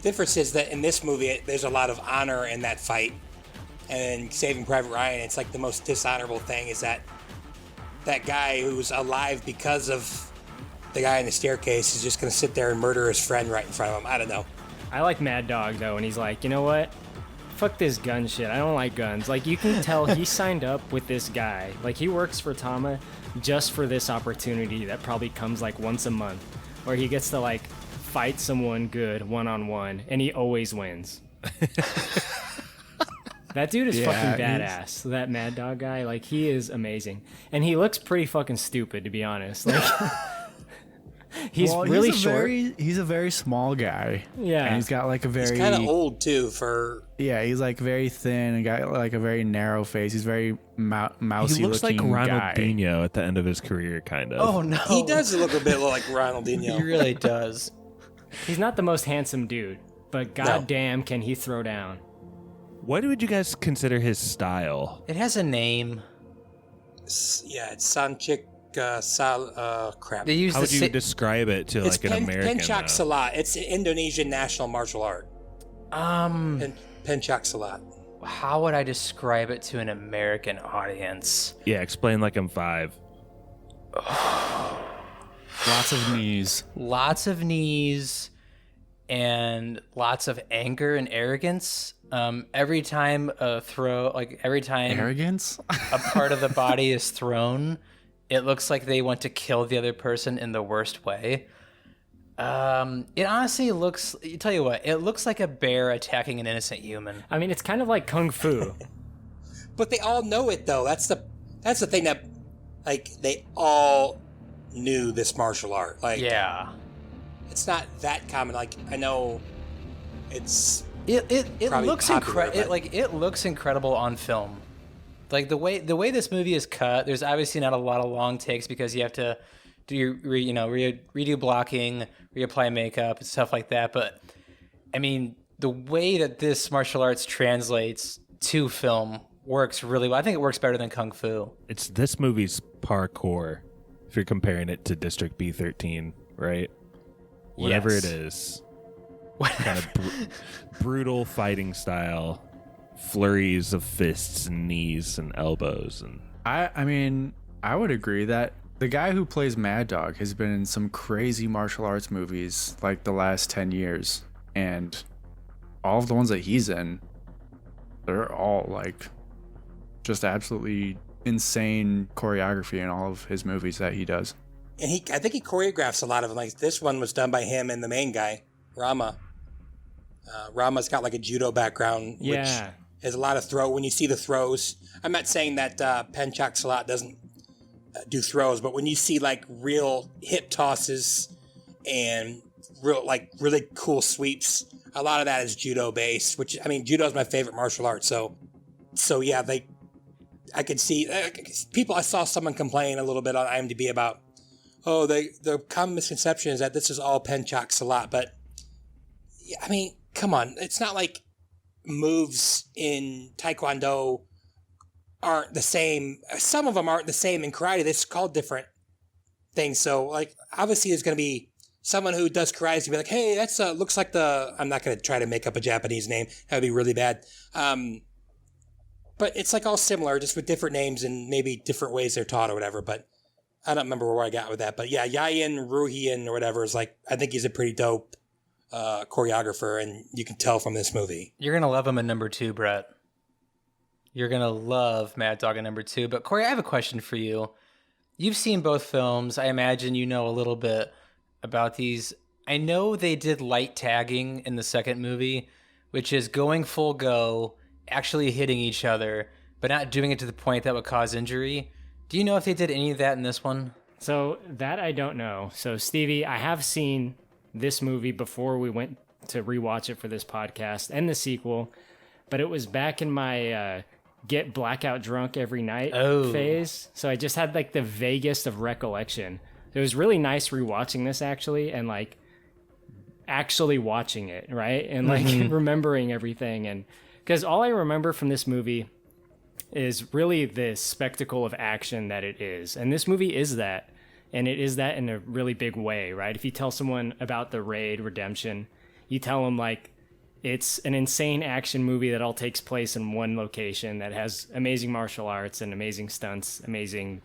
Difference is that in this movie, there's a lot of honor in that fight. And in Saving Private Ryan, it's like the most dishonorable thing is that guy who's alive because of the guy in the staircase is just going to sit there and murder his friend right in front of him. I don't know. I like Mad Dog, though, and he's like, you know what? Fuck this gun shit. I don't like guns. Like, you can tell he signed up with this guy. Like, he works for Tama just for this opportunity that probably comes, like, once a month, where he gets to, like, fight someone good one-on-one, and he always wins. That dude is fucking badass. That Mad Dog guy, like, he is amazing. And he looks pretty fucking stupid, to be honest. Like, he's really short. He's a very small guy. Yeah. And he's got like a very... He's kind of old, too, for... Yeah, he's like very thin and got like a very narrow face. He's very mousy He looks like looking guy. Ronaldinho at the end of his career, kind of. Oh, no. He does look a bit like Ronaldinho. He really does. He's not the most handsome dude, but goddamn can he throw down. What would you guys consider his style? It has a name. Yeah, it's Sanchik crap. They use How the would you describe it to It's like an American? Pencak Silat. It's an Indonesian national martial art. Pencak Silat. How would I describe it to an American audience? Yeah, explain like I'm 5. Lots of knees. Lots of knees and lots of anger and arrogance. Every time a throw, like every time Arrogance? a part of the body is thrown, it looks like they want to kill the other person in the worst way. It honestly looks, you tell you what, it looks like a bear attacking an innocent human. I mean, it's kind of like kung fu. But they all know it, though. That's the thing that, like, they all knew this martial art. Like, yeah, it's not that common. Like, I know it's it looks popular, incredible. It looks incredible on film. Like the way this movie is cut, there's obviously not a lot of long takes because you have to do your redo blocking, reapply makeup, stuff like that. But I mean, the way that this martial arts translates to film works really well. I think it works better than kung fu. It's this movie's parkour, if you're comparing it to District B13, right? Whatever Yes. it is. Kind of brutal fighting style, flurries of fists and knees and elbows. And I mean, I would agree that the guy who plays Mad Dog has been in some crazy martial arts movies like the last 10 years. And all of the ones that he's in, they're all like just absolutely insane choreography in all of his movies that he does. And I think he choreographs a lot of them. Like, this one was done by him and the main guy, Rama. Rama's got like a judo background, which has a lot of throw. When you see the throws, I'm not saying that Penchak Salat doesn't do throws, but when you see like real hip tosses and really cool sweeps, a lot of that is judo based. Which, I mean, judo is my favorite martial art. So yeah, I could see people. I saw someone complain a little bit on IMDb about, the common misconception is that this is all Penchak Salat, but I mean, come on, it's not like moves in Taekwondo aren't the same. Some of them aren't the same in karate. They're called different things. So, like, obviously there's going to be someone who does karate is going to be like, hey, that's looks like I'm not going to try to make up a Japanese name. That would be really bad. But it's like all similar, just with different names and maybe different ways they're taught or whatever. But I don't remember where I got with that. But yeah, Yayin Ruhian or whatever is like, I think he's a pretty dope choreographer, and you can tell from this movie. You're gonna love him in number 2, Brett. You're gonna love Mad Dog in number 2. But Korey, I have a question for you. You've seen both films. I imagine you know a little bit about these. I know they did light tagging in the second movie, which is going full go, actually hitting each other, but not doing it to the point that would cause injury. Do you know if they did any of that in this one? So that I don't know. So Stevie, I have seen this movie before we went to rewatch it for this podcast and the sequel, but it was back in my get blackout drunk every night phase. So I just had like the vaguest of recollection. It was really nice rewatching this actually, and like actually watching it, right? And like remembering everything. And because all I remember from this movie is really the spectacle of action that it is. And this movie is that. And it is that in a really big way, right? If you tell someone about The Raid Redemption, you tell them like it's an insane action movie that all takes place in one location that has amazing martial arts and amazing stunts, amazing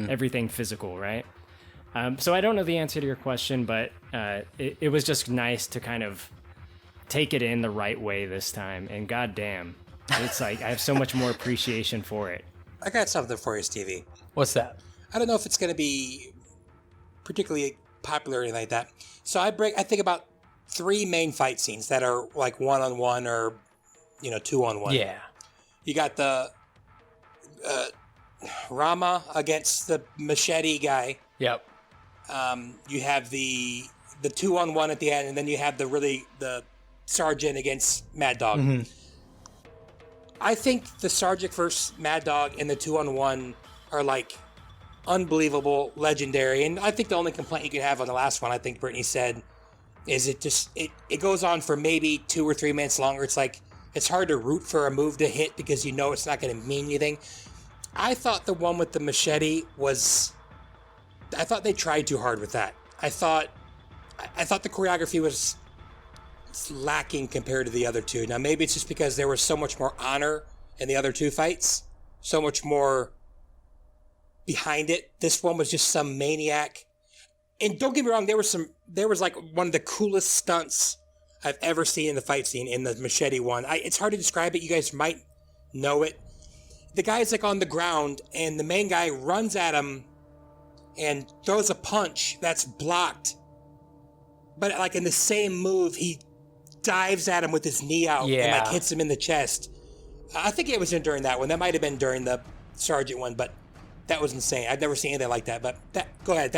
everything physical, right? So I don't know the answer to your question, but it was just nice to kind of take it in the right way this time. And goddamn, it's like I have so much more appreciation for it. I got something for you, Stevie. What's that? I don't know if it's going to be particularly popular or anything like that. So I think about 3 main fight scenes that are like 1-on-1 or 2-on-1. Yeah. You got the Rama against the machete guy. Yep. You have the 2-on-1 at the end, and then you have the sergeant against Mad Dog. I think the sergeant versus Mad Dog and the 2-on-1 are like unbelievable, legendary. And I think the only complaint you could have on the last one, I think Brittany said, is it goes on for maybe 2 or 3 minutes longer. It's like it's hard to root for a move to hit because you know it's not going to mean anything. I thought the one with the machete I thought they tried too hard with that. I thought the choreography was lacking compared to the other 2. Now maybe it's just because there was so much more honor in the other 2 fights, so much more behind it. This one was just some maniac. And don't get me wrong, there was like one of the coolest stunts I've ever seen in the fight scene in the machete one. It's hard to describe it. You guys might know it. The guy's like on the ground and the main guy runs at him and throws a punch that's blocked. But like in the same move, he dives at him with his knee out and like hits him in the chest. I think it was during that one. That might have been during the Sergeant one, but that was insane. I've never seen anything like that. But go ahead.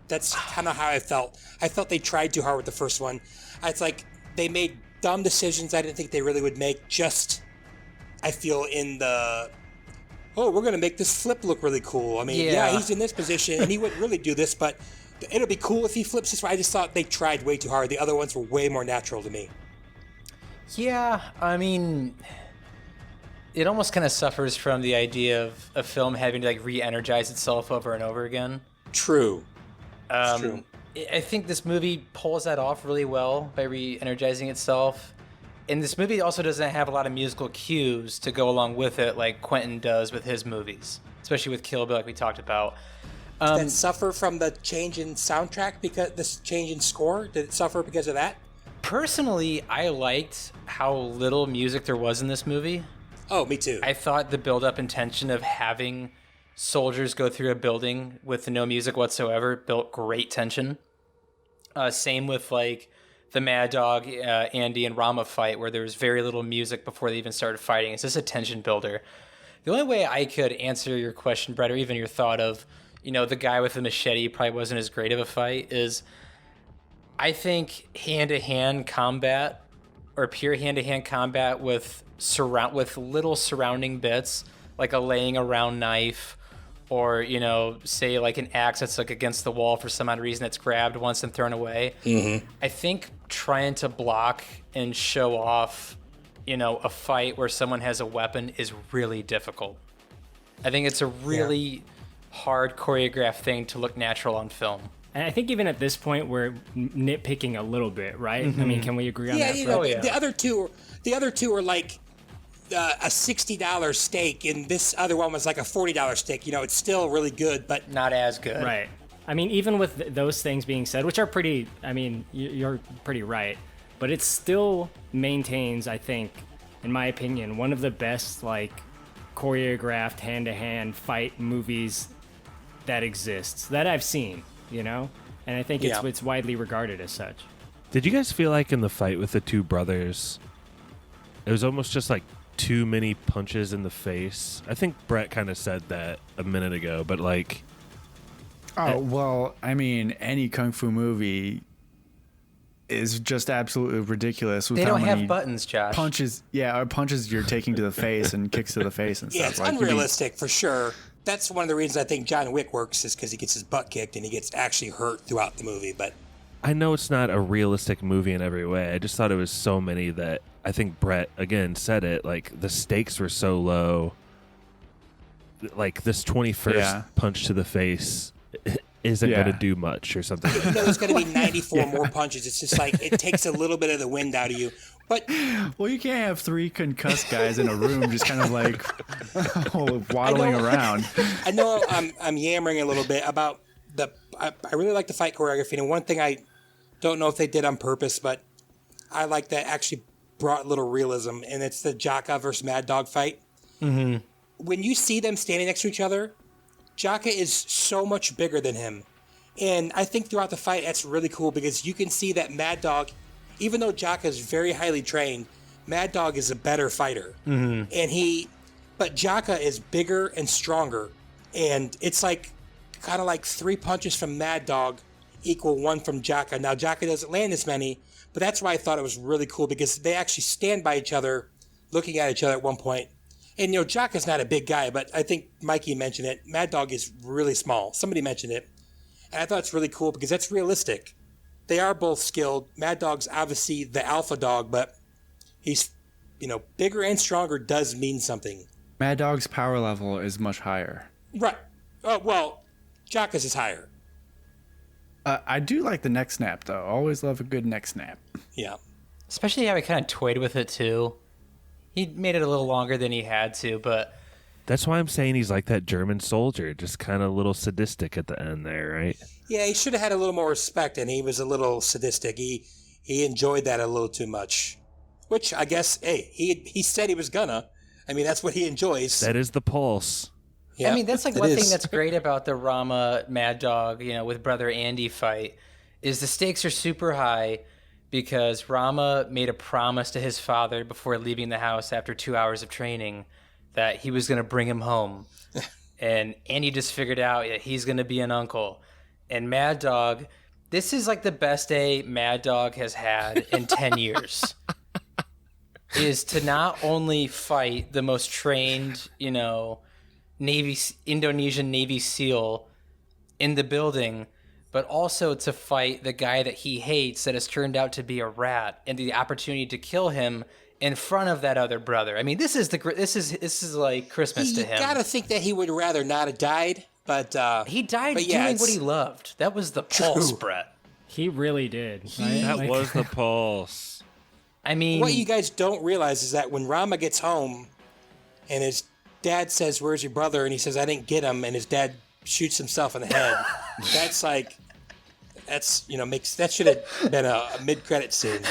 That's kind of how I felt. I felt they tried too hard with the first one. It's like they made dumb decisions I didn't think they really would make. Just, I feel, in the, we're going to make this flip look really cool. I mean, yeah, he's in this position, and he wouldn't really do this, but it'll be cool if he flips this way. I just thought they tried way too hard. The other ones were way more natural to me. Yeah, I mean, it almost kind of suffers from the idea of a film having to like re-energize itself over and over again. True. It's true. I think this movie pulls that off really well by re-energizing itself. And this movie also doesn't have a lot of musical cues to go along with it like Quentin does with his movies, especially with Kill Bill like we talked about. Did it suffer from the change in soundtrack, because this change in score? Did it suffer because of that? Personally, I liked how little music there was in this movie. Oh, me too. I thought the build-up intention of having soldiers go through a building with no music whatsoever built great tension. Same with like the Mad Dog, Andy and Rama fight, where there was very little music before they even started fighting. It's just a tension builder. The only way I could answer your question, Brett, or even your thought of, the guy with the machete probably wasn't as great of a fight, is I think hand-to-hand combat, or pure hand-to-hand combat with little surrounding bits, like a laying around knife, or, say like an axe that's like against the wall for some odd reason that's grabbed once and thrown away. Mm-hmm. I think trying to block and show off, a fight where someone has a weapon is really difficult. I think it's a really hard choreographed thing to look natural on film. And I think even at this point, we're nitpicking a little bit, right? Mm-hmm. I mean, can we agree on that? The other two are like a $60 steak, and this other one was like a $40 steak. It's still really good, but not as good. Right. I mean, even with those things being said, which are pretty, I mean, you're pretty right, but it still maintains, I think, in my opinion, one of the best, like, choreographed hand-to-hand fight movies that exists, that I've seen, and I think it's widely regarded as such. Did you guys feel like in the fight with the two brothers, it was almost just like too many punches in the face? I think Brett kind of said that a minute ago, but like... Oh, well, I mean, any Kung Fu movie is just absolutely ridiculous. With they don't how have many buttons, Josh. Punches you're taking to the face and kicks to the face and stuff. Yeah, it's unrealistic for sure. That's one of the reasons I think John Wick works, is because he gets his butt kicked and he gets actually hurt throughout the movie. But I know it's not a realistic movie in every way. I just thought it was so many that I think Brett, again, said it. Like, the stakes were so low. Like, this 21st punch to the face isn't going to do much or something. There's going to be 94 more punches. It's just like, it takes a little bit of the wind out of you. But well, you can't have three concussed guys in a room just kind of like waddling around. I know I'm yammering a little bit about I really like the fight choreography, and one thing I don't know if they did on purpose, but I like that actually brought a little realism, and it's the Jacka versus Mad Dog fight. Mm-hmm. When you see them standing next to each other, Jacka is so much bigger than him. And I think throughout the fight, that's really cool, because you can see that Mad Dog, even though Jacka is very highly trained, Mad Dog is a better fighter. Mm-hmm. But Jacka is bigger and stronger. And it's like, kind of like 3 punches from Mad Dog equal 1 from Jacka. Now, Jacka doesn't land as many, but that's why I thought it was really cool, because they actually stand by each other, looking at each other at one point. And, Jacka's not a big guy, but I think Mikey mentioned it. Mad Dog is really small. Somebody mentioned it. And I thought it's really cool because that's realistic. They are both skilled. Mad Dog's obviously the alpha dog, but he's, bigger and stronger does mean something. Mad Dog's power level is much higher. Right. Well, Jacka's is higher. I do like the neck snap, though. Always love a good neck snap. Yeah. Especially how he kind of toyed with it, too. He made it a little longer than he had to, but... That's why I'm saying he's like that German soldier, just kind of a little sadistic at the end there, right? Yeah, he should have had a little more respect, and he was a little sadistic. He enjoyed that a little too much. Which, I guess, hey, he said he was gonna. I mean, that's what he enjoys. That is the pulse. Yeah, I mean, that's like it one is. thing that's great about the Rama Mad Dog, with brother Andy fight, is the stakes are super high because Rama made a promise to his father before leaving the house after 2 hours of training that he was going to bring him home. And Andy just figured out that he's going to be an uncle. And Mad Dog, this is like the best day Mad Dog has had in 10 years. Is to not only fight the most trained, Indonesian Navy SEAL in the building, but also to fight the guy that he hates that has turned out to be a rat, and the opportunity to kill him in front of that other brother. I mean, this is like Christmas to him. You gotta think that he would rather not have died, but he died doing what he loved. That was the pulse, Brett. He really did. That was the pulse. I mean, what you guys don't realize is that when Rama gets home and his dad says, "Where's your brother?" and he says, "I didn't get him," and his dad shoots himself in the head, that should have been a mid-credit scene.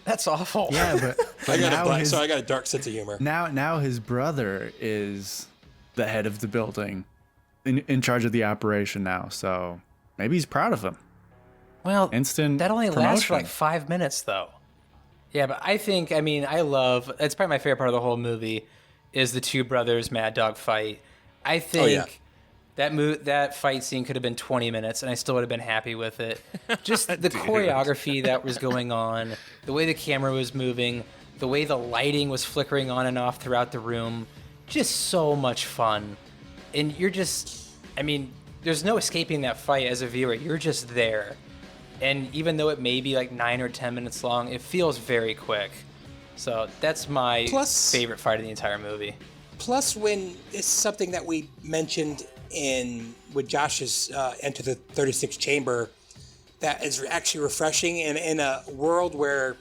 That's awful. Yeah, but I got a dark sense of humor. Now his brother is the head of the building, in charge of the operation now. So maybe he's proud of him. Well, Instant that only lasts for promotion. like 5 minutes, though. Yeah, but it's probably my favorite part of the whole movie is the two brothers Mad Dog fight. I think that fight scene could have been 20 minutes, and I still would have been happy with it. Just the choreography that was going on, the way the camera was moving, the way the lighting was flickering on and off throughout the room, just so much fun. And there's no escaping that fight as a viewer. You're just there. And even though it may be like 9 or 10 minutes long, it feels very quick. So that's my favorite fight of the entire movie. Plus, when it's something that we mentioned with Josh's Enter the 36 Chamber, that is actually refreshing. And in a world where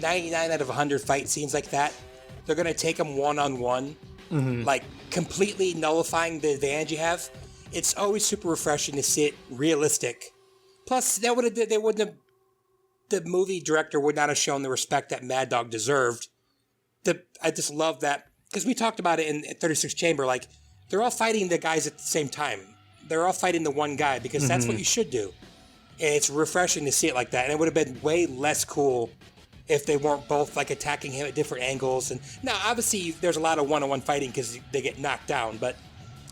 99 out of 100 fight scenes like that, they're going to take them one-on-one, like completely nullifying the advantage you have. It's always super refreshing to see it realistic. Plus, the movie director would not have shown the respect that Mad Dog deserved. I just love that, because we talked about it in 36 Chamber, like, they're all fighting the guys at the same time. They're all fighting the one guy, because that's what you should do. And it's refreshing to see it like that, and it would have been way less cool if they weren't both, like, attacking him at different angles. And now, obviously, there's a lot of one-on-one fighting because they get knocked down, but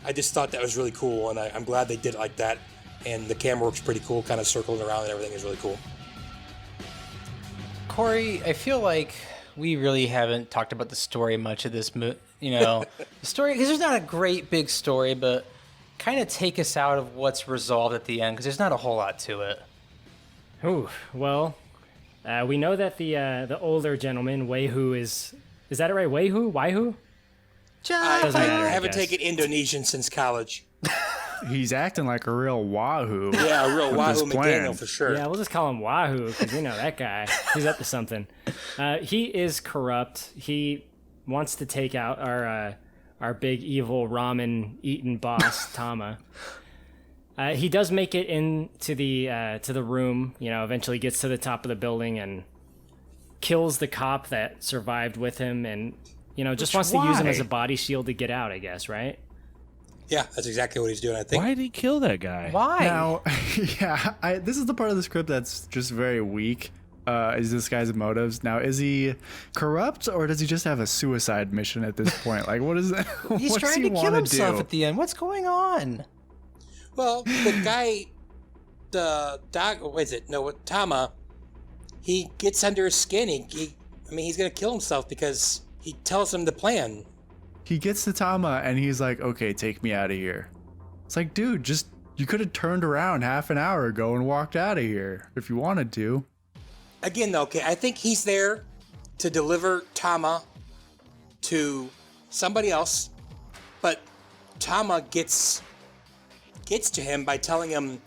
I just thought that was really cool, and I'm glad they did it like that. And the camera works pretty cool, kind of circling around and everything is really cool. Korey, I feel like we really haven't talked about the story much of this movie. The story, because there's not a great big story, but kind of take us out of what's resolved at the end, because there's not a whole lot to it. Ooh, well, we know that the older gentleman, Waihu, is that right? Waihu? I Doesn't matter, I haven't guess. taken Indonesian since college. He's acting like a real wahoo. Yeah, a real with Wahoo this plan. McDaniel for sure. Yeah, we'll just call him Wahoo, because that guy, he's up to something. He is corrupt. He wants to take out our big evil ramen-eating boss, Tama. He does make it into the room, eventually gets to the top of the building and kills the cop that survived with him, and, just wants to use him as a body shield to get out, I guess, right? Yeah, that's exactly what he's doing, I think. Why did he kill that guy? Why? Now, this is the part of the script that's just very weak. Is this guy's motives? Now, is he corrupt, or does he just have a suicide mission at this point? Like, what is that? He's what does trying he to kill wanna himself do? at the end. What's going on? Well, the guy, Tama, he gets under his skin. He's going to kill himself because he tells him the plan. He gets to Tama and he's like, okay, take me out of here. It's like, dude, you could have turned around half an hour ago and walked out of here if you wanted to. Again, though, okay, I think he's there to deliver Tama to somebody else, but Tama gets to him by telling him,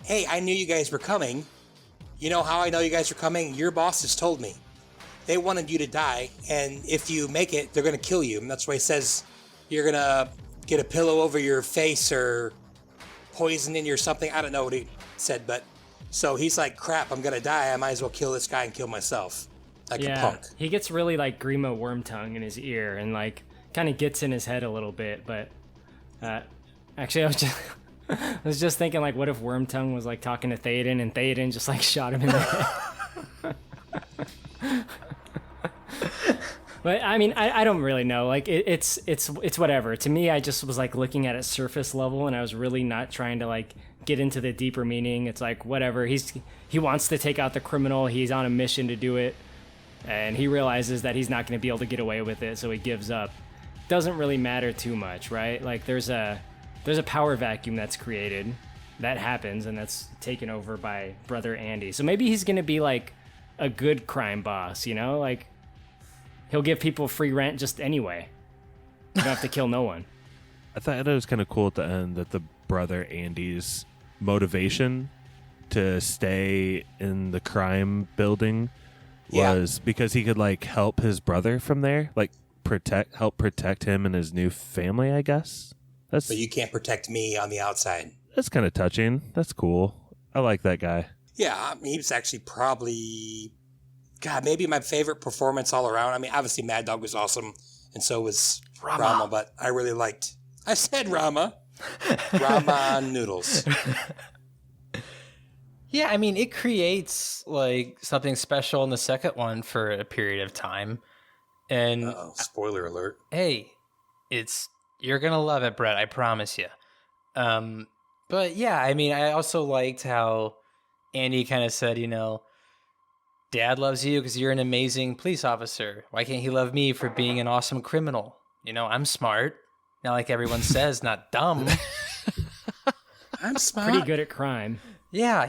hey, I knew you guys were coming. You know how I know you guys are coming? Your bosses told me. They wanted you to die, and if you make it, they're going to kill you. And that's why he says you're going to get a pillow over your face or poison in you or something. I don't know what he said, but so he's like, crap, I'm going to die. I might as well kill this guy and kill myself. Like a punk. He gets really like Grima Wormtongue in his ear and like kind of gets in his head a little bit. But actually, I was just thinking, like, what if Wormtongue was like talking to Theoden, and Theoden just like shot him in the head? But I mean, I don't really know. Like, it's whatever. To me, I just was like looking at it surface level, and I was really not trying to like get into the deeper meaning. It's like, whatever. He wants to take out the criminal. He's on a mission to do it, and he realizes that he's not going to be able to get away with it, so he gives up. Doesn't really matter too much, right? Like, there's a power vacuum that's created. That happens, and that's taken over by Brother Andy. So maybe he's going to be like a good crime boss, you know? Like, he'll give people free rent just anyway. You don't have to kill no one. I thought it was kind of cool at the end that the Brother Andy's motivation to stay in the crime building was because he could like help his brother from there, like help protect him and his new family, I guess. But you can't protect me on the outside. That's kind of touching. That's cool. I like that guy. Yeah, I mean, he was actually probably, God, maybe my favorite performance all around. I mean, obviously Mad Dog was awesome, and so was Rama, but I really liked, I said Rama. Rama noodles. Yeah, I mean, it creates like something special in the second one for a period of time. And spoiler alert. Hey, you're gonna love it, Brett, I promise you. But yeah, I mean, I also liked how Andy kind of said, you know, Dad loves you because you're an amazing police officer. Why can't he love me for being an awesome criminal? You know, I'm smart. Not like everyone says, not dumb. I'm smart. Pretty good at crime. Yeah,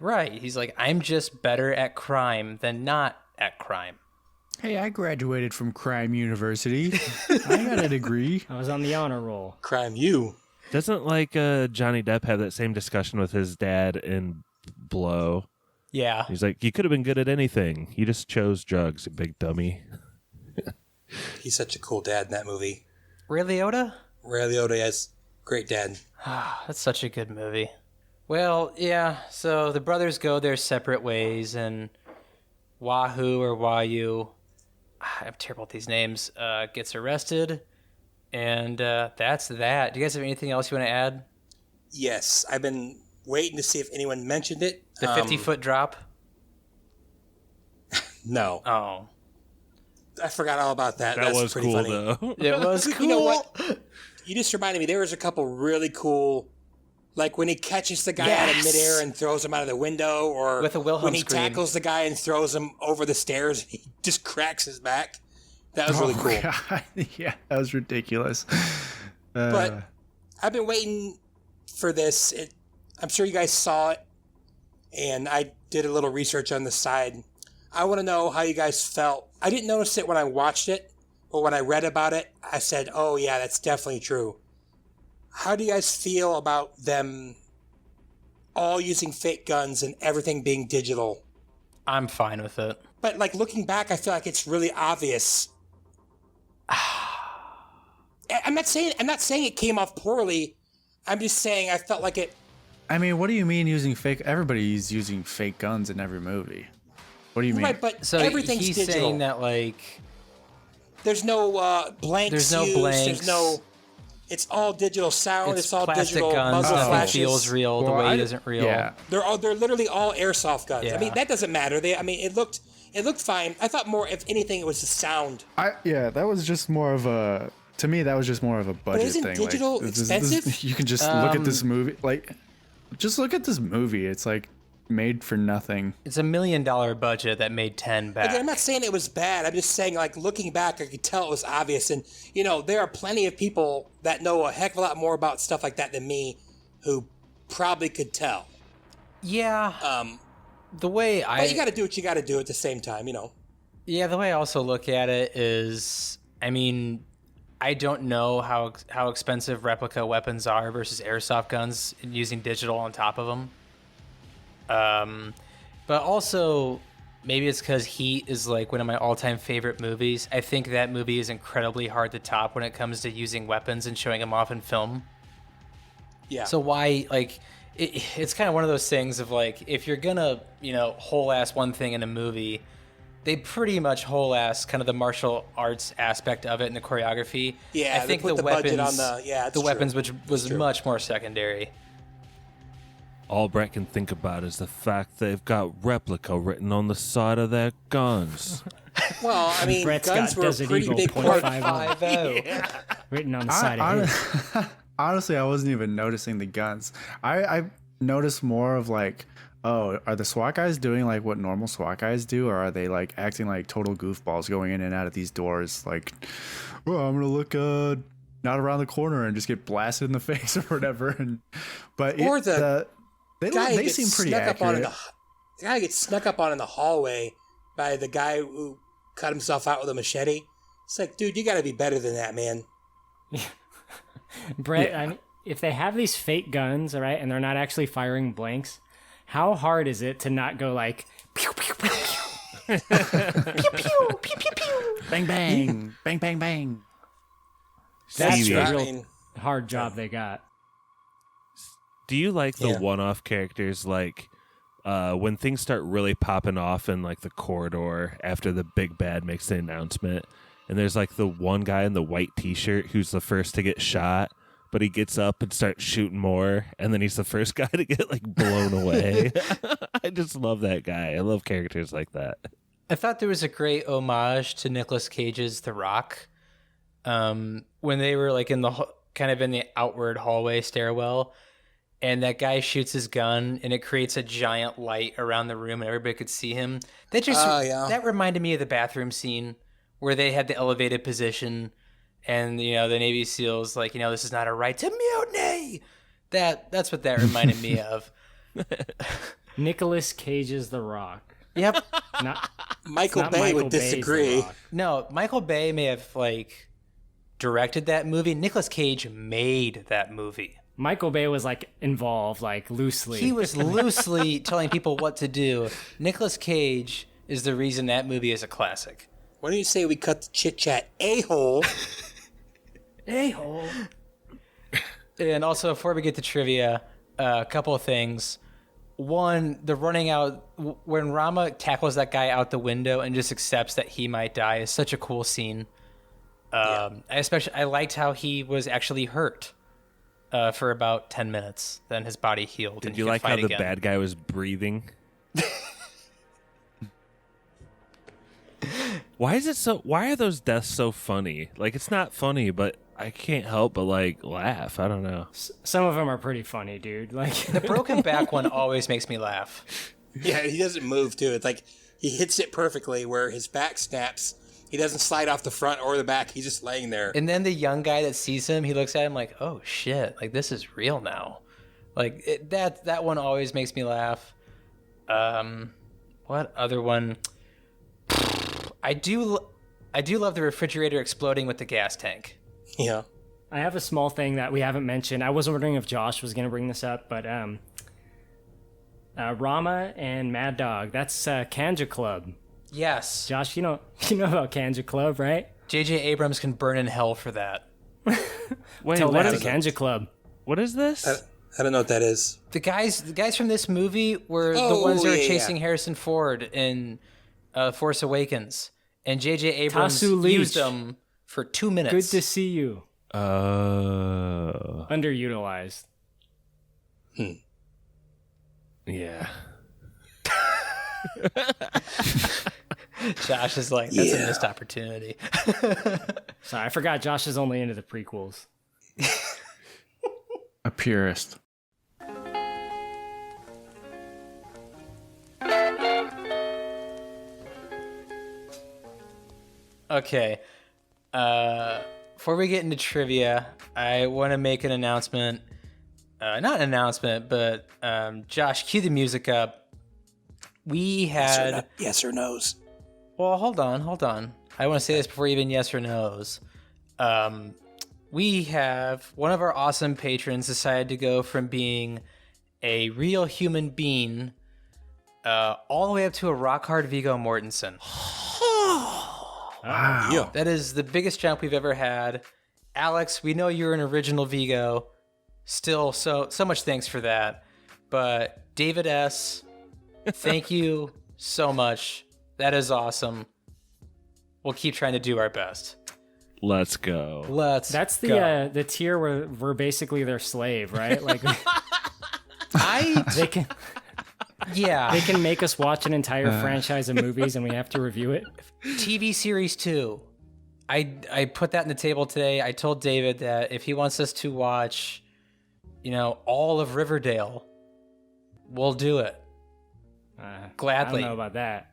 right. He's like, I'm just better at crime than not at crime. Hey, I graduated from Crime University. I got a degree. I was on the honor roll. Crime you. Doesn't like Johnny Depp have that same discussion with his dad in Blow? Yeah. He's like, you could have been good at anything. You just chose drugs, you big dummy. He's such a cool dad in that movie. Ray Liotta? Ray Liotta, yes. Great dad. That's such a good movie. Well, yeah, so the brothers go their separate ways, and Wahoo or Wayu, I'm terrible at these names, gets arrested, and that's that. Do you guys have anything else you want to add? Yes, I've been waiting to see if anyone mentioned it. The 50-foot drop? No. Oh. I forgot all about that. That That's was pretty cool, funny. though. It was cool. You know what? You just reminded me, there was a couple really cool, like when he catches the guy out of midair and throws him out of the window, or with a Wilhelm when he scream. tackles the guy and throws him over the stairs and he just cracks his back. That was really cool. God. Yeah, that was ridiculous. But I've been waiting for this. I'm sure you guys saw it, and I did a little research on the side. I want to know how you guys felt. I didn't notice it when I watched it, but when I read about it, I said, oh yeah, that's definitely true. How do you guys feel about them all using fake guns and everything being digital? I'm fine with it. But like looking back, I feel like it's really obvious. I'm not saying it came off poorly. I'm just saying I felt like it. I mean, what do you mean using fake? Everybody's using fake guns in every movie. What do you mean? Right, but So everything's he's digital. saying that, like, There's no blanks. There's no used. blanks. There's no. It's all digital sound. It's all plastic digital guns. muzzle Nothing flashes. feels real. The Well, weight isn't real. Yeah. They're literally all airsoft guns. Yeah. I mean, that doesn't matter. It looked fine. I thought more, if anything, it was the sound. That was just more of a. To me, that was just more of a budget isn't thing. digital like, expensive? You can just look at this movie. Like, just look at this movie. It's like made for nothing. It's $1 million budget that made 10 back. Again, I'm not saying it was bad. I'm just saying, like, looking back, I could tell it was obvious. And, you know, there are plenty of people that know a heck of a lot more about stuff like that than me who probably could tell. Yeah. The way But you got to do what you got to do at the same time, you know. Yeah, the way I also look at it is, I mean, I don't know how expensive replica weapons are versus airsoft guns and using digital on top of them. But also, maybe it's because Heat is like one of my all-time favorite movies. I think that movie is incredibly hard to top when it comes to using weapons and showing them off in film. Yeah. So why, like, it's kind of one of those things of like, if you're gonna, whole ass one thing in a movie, they pretty much whole ass kind of the martial arts aspect of it and the choreography. Yeah, I think they put the budget weapons, on the the weapons, which was much more secondary. All Brett can think about is the fact they've got replica written on the side of their guns. Well, I mean, Brett's guns got were a Desert pretty Eagle big part. 5-0. written on the side of his. Honestly, I wasn't even noticing the guns. I noticed more of like, oh, are the SWAT guys doing like what normal SWAT guys do, or are they like acting like total goofballs going in and out of these doors? Like, oh, I'm gonna look not around the corner and just get blasted in the face or whatever. Or they seem pretty accurate. The guy gets snuck up on in the hallway by the guy who cut himself out with a machete. It's like, dude, you got to be better than that, man. Brett, I mean, if they have these fake guns, all right, and they're not actually firing blanks, how hard is it to not go like pew pew pew pew pew pew pew pew pew bang bang Bang, bang, bang. That's Stevie, the real hard job they got. do you like the one-off characters, like when things start really popping off in like the corridor after the big bad makes the announcement, and there's like the one guy in the white t-shirt who's the first to get shot, but he gets up and starts shooting more, and then he's the first guy to get like blown away. I just love that guy. I love characters like that. I thought there was a great homage to Nicolas Cage's The Rock, when they were like in the kind of in the outward hallway stairwell, and that guy shoots his gun, and it creates a giant light around the room, and everybody could see him. That just that reminded me of the bathroom scene where they had the elevated position, and the Navy SEALs like, this is not a right to mutiny. That's what that reminded me of. Nicolas Cage's The Rock. Yep. Michael Bay would disagree. No, Michael Bay may have like directed that movie. Nicolas Cage made that movie. Michael Bay was like involved, like loosely. He was loosely telling people what to do. Nicolas Cage is the reason that movie is a classic. Why don't you say we cut the chit chat a-hole? A-hole. And also, before we get to trivia, a couple of things. One, the running out, when Rama tackles that guy out the window and just accepts that he might die is such a cool scene. I liked how he was actually hurt for about 10 minutes. Then his body healed. Did you like how the bad guy was breathing? Why are those deaths so funny? Like, it's not funny, but I can't help but like laugh. I don't know. Some of them are pretty funny, dude. Like the broken back one always makes me laugh. Yeah, he doesn't move too. It's like he hits it perfectly where his back snaps. He doesn't slide off the front or the back. He's just laying there. And then the young guy that sees him, he looks at him like, "Oh shit! Like this is real now." Like that one always makes me laugh. What other one? I do love the refrigerator exploding with the gas tank. Yeah. I have a small thing that we haven't mentioned. I was wondering if Josh was going to bring this up, but Rama and Mad Dog, that's Kanja Club. Yes. Josh, you know about Kanja Club, right? J.J. Abrams can burn in hell for that. Wait, Tell what that is to Kanja Club. What is this? I don't know what that is. The guys from this movie were the ones that were chasing Harrison Ford in Force Awakens, and J.J. Abrams used them for 2 minutes. Good to see you. Underutilized. Yeah. Josh is like, that's a missed opportunity. Sorry, I forgot Josh is only into the prequels. A purist. Okay. Before we get into trivia, I want to make an announcement. Not an announcement, but Josh, cue the music up. We had... Yes or no's. Well, hold on. I want to say this before even yes or no's. We have one of our awesome patrons decided to go from being a real human being all the way up to a rock hard Viggo Mortensen. Wow. Yeah. That is the biggest jump we've ever had. Alex, we know you're an original Viggo. Still, so much thanks for that. But David S., thank you so much. That is awesome. We'll keep trying to do our best. Let's go. That's the tier where we're basically their slave, right? Like they can they can make us watch an entire franchise of movies and we have to review it. TV series 2. I put that on the table today. I told David that if he wants us to watch, all of Riverdale, we'll do it. Gladly. I don't know about that.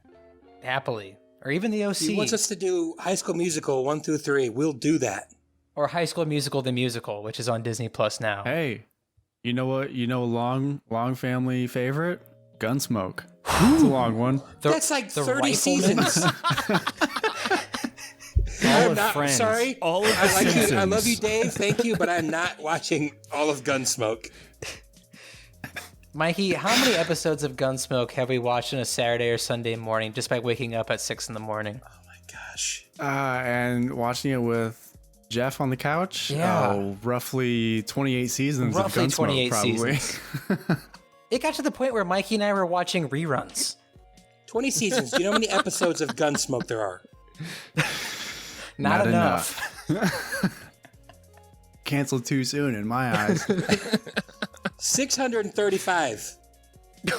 Happily. Or even the OC. He wants us to do High School Musical 1 through 3. We'll do that. Or High School Musical, the musical, which is on Disney Plus now. Hey, you know what? Long family favorite? Gunsmoke. It's a long one. That's like 30 Rifleman. seasons. All I'm not Friends. sorry. All of the I like you. I Simpsons. love you, Dave. Thank you, but I'm not watching all of Gunsmoke. Mikey, how many episodes of Gunsmoke have we watched on a Saturday or Sunday morning just by waking up at 6 in the morning? Oh my gosh. And watching it with Jeff on the couch. Yeah. Roughly 28 seasons Roughly of Gunsmoke, 28 probably. seasons. It got to the point where Mikey and I were watching reruns. 20 seasons. Do you know how many episodes of Gunsmoke there are? Not enough. Canceled too soon in my eyes. 635.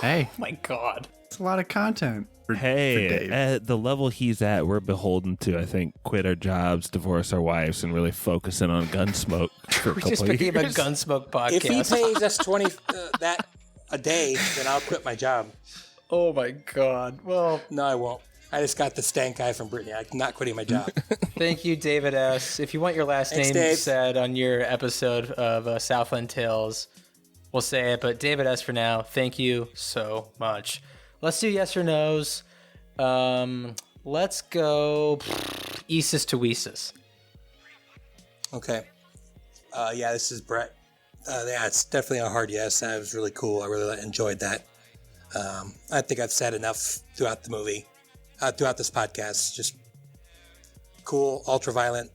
Hey, Oh my God. it's a lot of content for Hey, Dave. at the level he's at, we're beholden to, I think, quit our jobs, divorce our wives, and really focus in on Gunsmoke for a We couple just of became a years. Gunsmoke podcast. If he pays us 20 that a day, then I'll quit my job. Oh my God. Well, No, I won't. I just got the stank eye from Brittany. I'm not quitting my job. thank you, David S. If you want your last Thanks, name Dave. said on your episode of Southland Tales, we'll say it. But David S. for now, thank you so much. Let's do yes or no's. Let's go Isis to Weesis. Okay. Yeah, this is Brett. Yeah, it's definitely a hard yes. That was really cool. I really enjoyed that. I think I've said enough throughout the movie, throughout this podcast. Just cool, ultra-violent,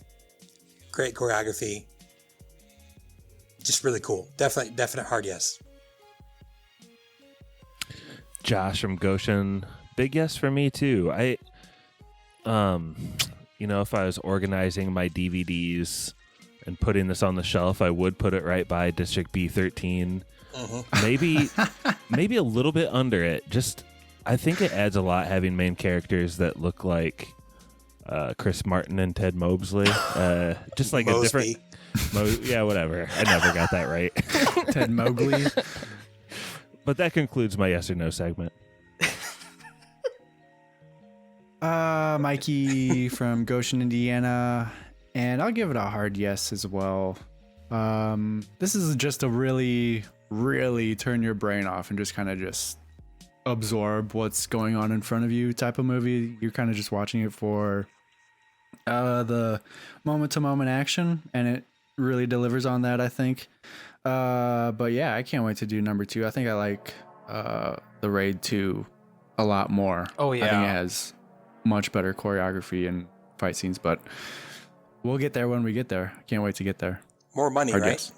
great choreography. Just really cool. Definite hard yes. Josh from Goshen, big yes for me too. If I was organizing my DVDs and putting this on the shelf, I would put it right by District B13. Maybe a little bit under it. I think it adds a lot having main characters that look like Chris Martin and Ted Mosley. Just like Mosby. a different. Yeah, whatever. I never got that right. Ted Mowgli. But that concludes my yes or no segment. Mikey from Goshen, Indiana. And I'll give it a hard yes as well. This is just a really, really turn your brain off and just kind of just absorb what's going on in front of you type of movie. You're kind of just watching it for the moment-to-moment action, and it really delivers on that, I think. But yeah, I can't wait to do number 2. I think I like the Raid 2 a lot more. Oh, yeah. I think it has much better choreography and fight scenes, but we'll get there when we get there. I can't wait to get there. More money, Hard right? yes.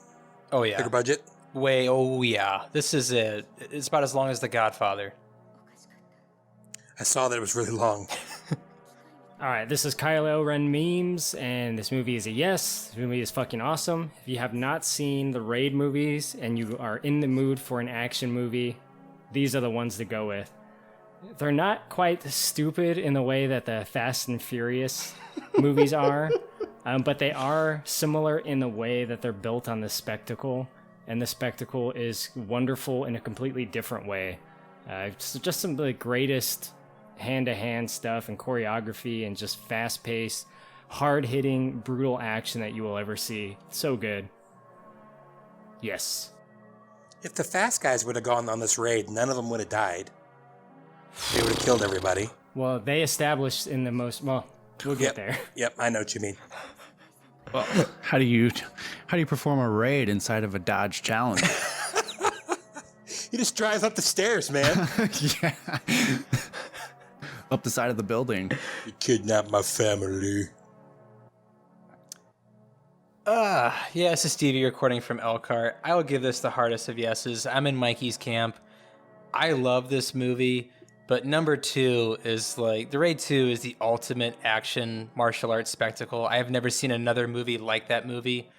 Oh yeah. Bigger budget. Oh yeah. This is it. It's about as long as The Godfather. I saw that it was really long. All right, this is Kylo Ren Memes, and this movie is a yes. This movie is fucking awesome. If you have not seen the Raid movies and you are in the mood for an action movie, these are the ones to go with. They're not quite stupid in the way that the Fast and Furious movies are, but they are similar in the way that they're built on the spectacle, and the spectacle is wonderful in a completely different way. It's just some of the greatest hand-to-hand stuff and choreography and just fast-paced, hard-hitting, brutal action that you will ever see. So good. Yes. If the fast guys would have gone on this raid, none of them would have died. They would have killed everybody. Well, they established in the most... Well, we'll get there. Yep, I know what you mean. Well, how do you perform a raid inside of a Dodge Challenger? You just drive up the stairs, man. Yeah. Up the side of the building. You kidnapped my family. Yeah, this is Stevie recording from Elkhart. I will give this the hardest of yeses. I'm in Mikey's camp. I love this movie. But number 2 is like, the Raid 2 is the ultimate action martial arts spectacle. I have never seen another movie like that movie.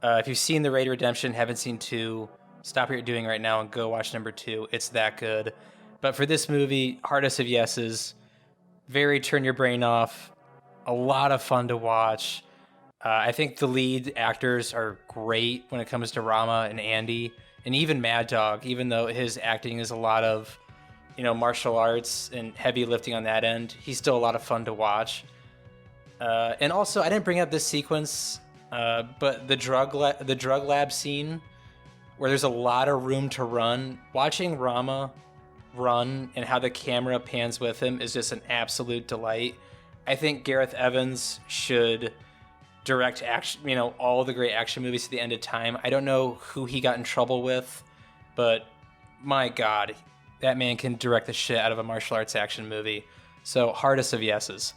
If you've seen The Raid Redemption, haven't seen 2, stop what you're doing right now and go watch number 2. It's that good. But for this movie, hardest of yeses, very turn your brain off, a lot of fun to watch. I think the lead actors are great when it comes to Rama and Andy, and even Mad Dog, even though his acting is a lot of, martial arts and heavy lifting on that end, he's still a lot of fun to watch. And also, I didn't bring up this sequence, but the drug lab scene, where there's a lot of room to run, watching Rama run and how the camera pans with him is just an absolute delight. I think Gareth Evans should direct action, all the great action movies to the end of time. I don't know who he got in trouble with, but my God, that man can direct the shit out of a martial arts action movie. So hardest of yeses.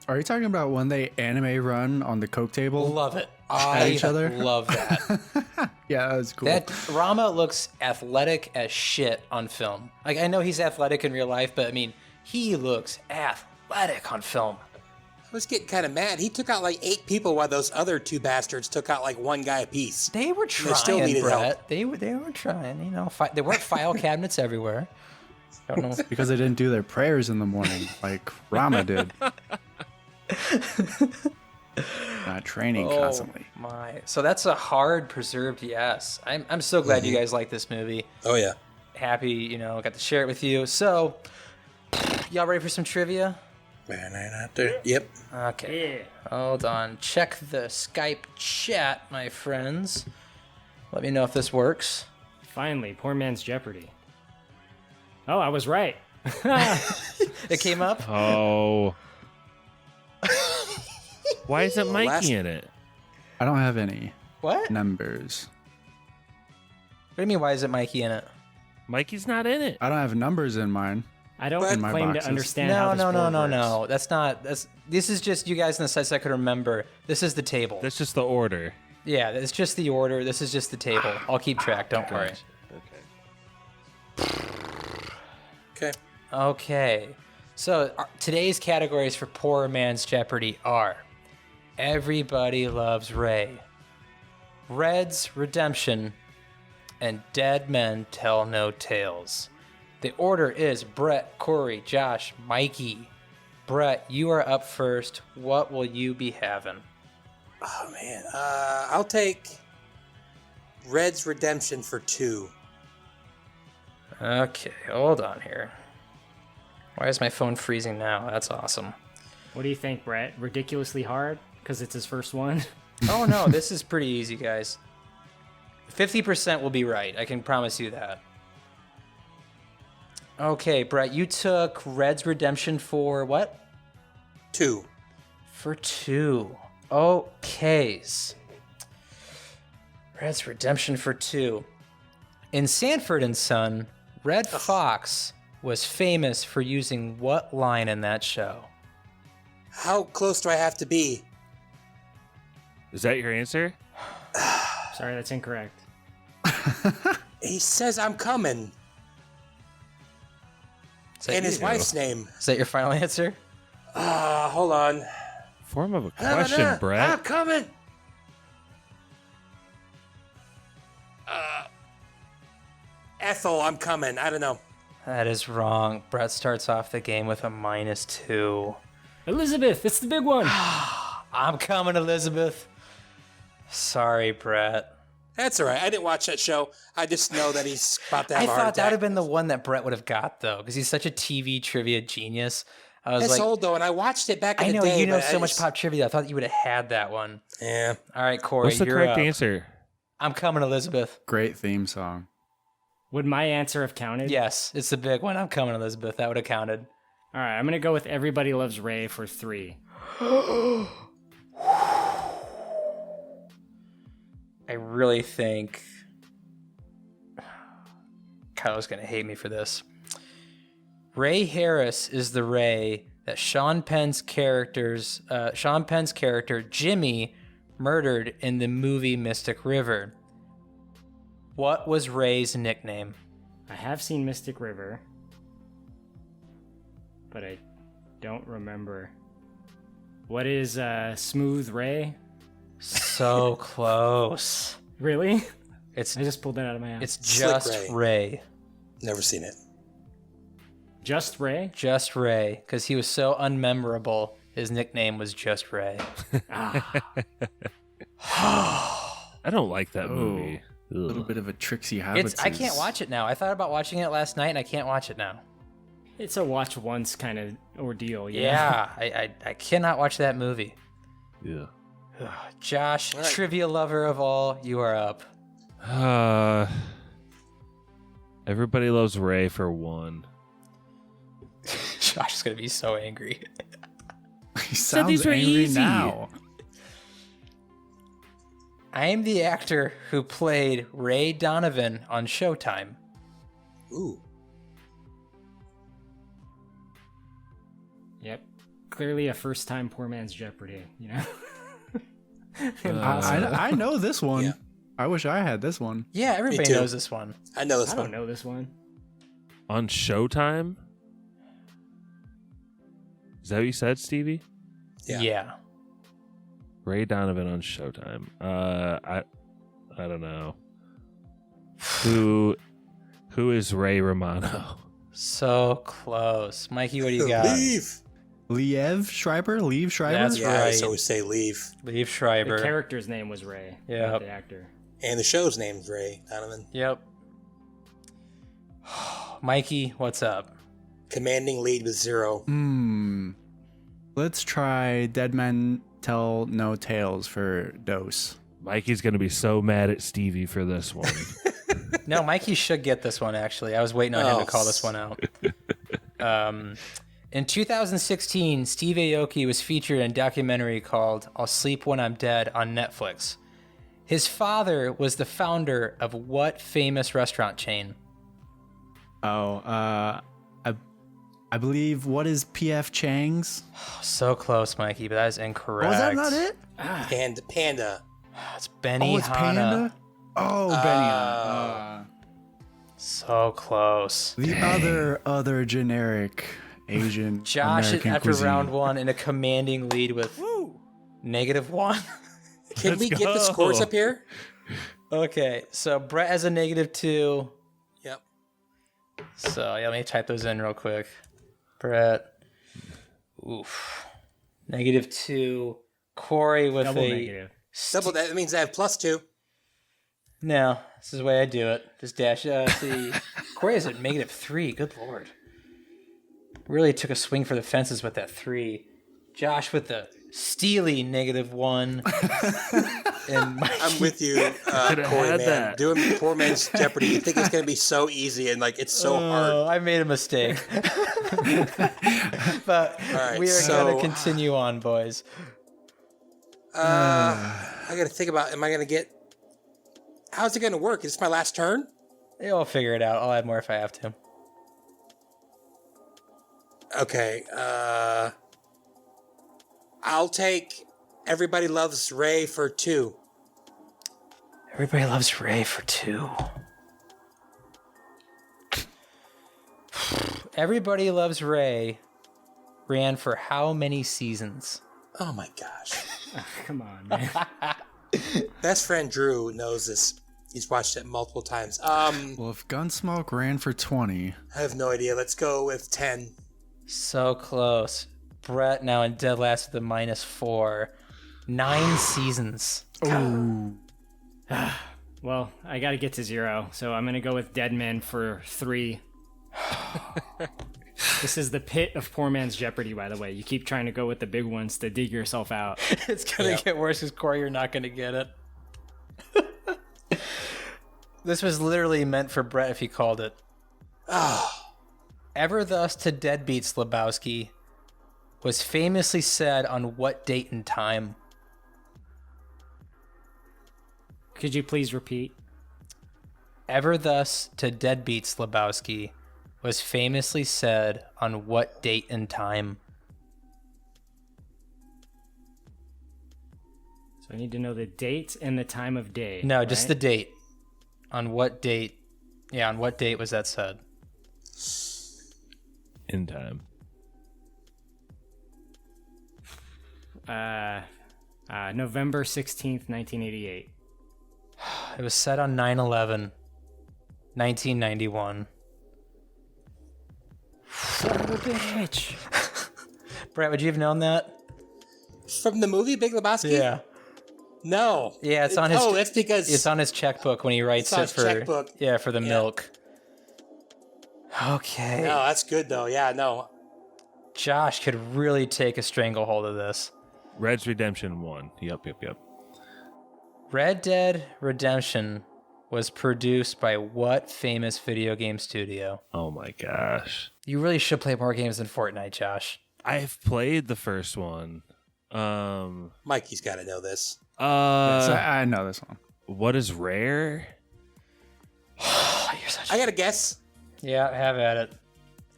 Are you talking about when they anime run on the Coke table? Love it. At each other? Love that. Yeah, that was cool. That Rama looks athletic as shit on film. Like, I know he's athletic in real life, but I mean, he looks athletic on film. I was getting kind of mad. He took out like 8 people while those other 2 bastards took out like 1 guy apiece. They were trying, still needed Brett. help. They were trying, there weren't file cabinets everywhere. I don't know. Because they didn't do their prayers in the morning like Rama did. Not training constantly. My. So that's a hard preserved yes. I'm so glad you guys like this movie. Oh, yeah. Happy, got to share it with you. So, y'all ready for some trivia? Yep. Okay. Yeah. Hold on. Check the Skype chat, my friends. Let me know if this works. Finally, poor man's Jeopardy. Oh, I was right. It came up? Oh. Why isn't Mikey last- in it? I don't have any What? numbers. What do you mean, why isn't Mikey in it? Mikey's not in it. I don't have numbers in mine. I don't In my claim to boxes. understand how this board works. No. This is just you guys in the sites I could remember. This is the table. That's just the order. Yeah, it's just the order. This is just the table. I'll keep track. Don't worry. Okay. Okay. So today's categories for Poor Man's Jeopardy are Everybody Loves Ray, Red's Redemption, and Dead Men Tell No Tales. The order is Brett, Korey, Josh, Mikey. Brett, you are up first. What will you be having? Oh, man. I'll take Red's Redemption for 2. Okay, hold on here. Why is my phone freezing now? That's awesome. What do you think, Brett? Ridiculously hard? Because it's his first one? Oh no, this is pretty easy, guys. 50% will be right. I can promise you that. Okay, Brett, you took Red's Redemption for what? 2. For 2. Okay. Red's Redemption for 2. In Sanford and Son, Red Fox was famous for using what line in that show? How close do I have to be? Is that your answer? Sorry, that's incorrect. He says I'm coming. And his wife's name. Is that your final answer? Hold on. Form of a question, Brett. I'm coming. Ethel, I'm coming. I don't know. That is wrong. Brett starts off the game with a -2. Elizabeth, it's the big one. I'm coming, Elizabeth. Sorry, Brett. That's all right. I didn't watch that show. I just know that he's about to have I a heart thought that would attack. have been the one that Brett would have got, though, because he's such a TV trivia genius. I was It's like, old, though, and I watched it back in I the know day. you know but so I much just- pop trivia. I thought you would have had that one. Yeah. All right, Korey, What's the you're correct up. answer? I'm coming, Elizabeth. Great theme song. Would my answer have counted? Yes, it's the big one. I'm coming, Elizabeth. That would have counted. All right, I'm going to go with Everybody Loves Ray for 3. I really think Kylo's going to hate me for this. Ray Harris is the Ray that Sean Penn's character Jimmy murdered in the movie Mystic River. What was Ray's nickname? I have seen Mystic River. but I don't remember. What is Smooth Ray? So close. Really? I It's just pulled that out of my ass. it's Slick just Ray. Never seen it. Just Ray? Just Ray, because he was so unmemorable. His nickname was Just Ray. I don't like that movie. A little bit of a tricksy habit. I can't watch it now. I thought about watching it last night, and I can't watch it now. It's a watch once kind of ordeal. Yeah, I cannot watch that movie. Yeah. Josh, All right. trivia lover of all, you are up. Everybody loves Ray for one. Josh is gonna be so angry. He sounds were angry easy. now. I am the actor who played Ray Donovan on Showtime. Ooh. Yep. Clearly a first time poor man's Jeopardy, you know? I know this one. Yeah. I wish I had this one. Yeah, everybody too. knows this one. I know this I one. don't know this one. On Showtime? Is that what you said, Stevie? Yeah. Ray Donovan on Showtime. I don't know. Who is Ray Romano? So close. Mikey, what do you got? Leave. Liev Schreiber? Leave Schreiber? That's Yeah, I right. always say leave. Leave The Schreiber. character's name was Ray, Yep. not the actor. And the show's name's Ray Donovan. Yep. Mikey, what's up? Commanding lead with 0. Let's try Dead Men Tell No Tales for Dose. Mikey's gonna be so mad at Stevie for this one. No, Mikey should get this one, actually. I was waiting on him to call this one out. In 2016, Steve Aoki was featured in a documentary called I'll Sleep When I'm Dead on Netflix. His father was the founder of what famous restaurant chain? I believe, what is P.F. Chang's? So close, Mikey, but that is incorrect. Was that not it? Panda. It's Benny Oh, it's Panda? Oh, Benny. So close. The other generic Asian Josh, American after cuisine. round one, in a commanding lead with -1. Can we get the scores up here? Okay, so Brett has a -2. Yep. So yeah, let me type those in real quick. Brett. Oof. -2. Korey with Double a negative. Double that means I have +2. No, this is the way I do it. Just dash. See, Korey is at -3. Good lord. Really took a swing for the fences with that 3. Josh with the steely -1. And Mikey, I'm with you, Korey, had man. that. Doing poor man's Jeopardy, you think it's going to be so easy, and like it's so hard. Oh, I made a mistake. But right, we are so- going to continue on, boys. I got to think about, am I going to get, how's it going to work? Is this my last turn? Yeah, I'll figure it out. I'll add more if I have to. Okay, I'll take Everybody Loves Ray for 2. Everybody loves Ray for 2. Everybody Loves Ray ran for how many seasons? Oh my gosh. Come on, man. Best friend Drew knows this. He's watched it multiple times. Well, if Gunsmoke ran for 20, I have no idea. Let's go with 10. So close. Brett now in dead last with a -4. 9 seasons. Well, I got to get to 0, so I'm going to go with Dead Men for 3. This is the pit of poor man's Jeopardy, by the way. You keep trying to go with the big ones to dig yourself out. It's going to get worse because Korey, you're not going to get it. This was literally meant for Brett if he called it. Ever thus to deadbeats Lebowski was famously said on what date and time? Could you please repeat? Ever thus to deadbeats Lebowski was famously said on what date and time? So I need to know the date and the time of day. No, just the right? date. On what date? Yeah, on what date was that said? In time. November 16th, 1988. It was set on 9/11, 1991. Son of a bitch. Brett, would you have known that? From the movie Big Lebowski? Yeah. No. Yeah, it's on his. Oh, that's because It's on his checkbook when he writes on it his for. checkbook. Yeah, for the milk. Okay. No, that's good though. Yeah, no. Josh could really take a stranglehold of this. Red's Redemption 1. Yep. Red Dead Redemption was produced by what famous video game studio? Oh my gosh. You really should play more games than Fortnite, Josh. I've played the first one. Mikey's got to know this. So I know this one. What is Rare? I got a guess. Yeah, have at it.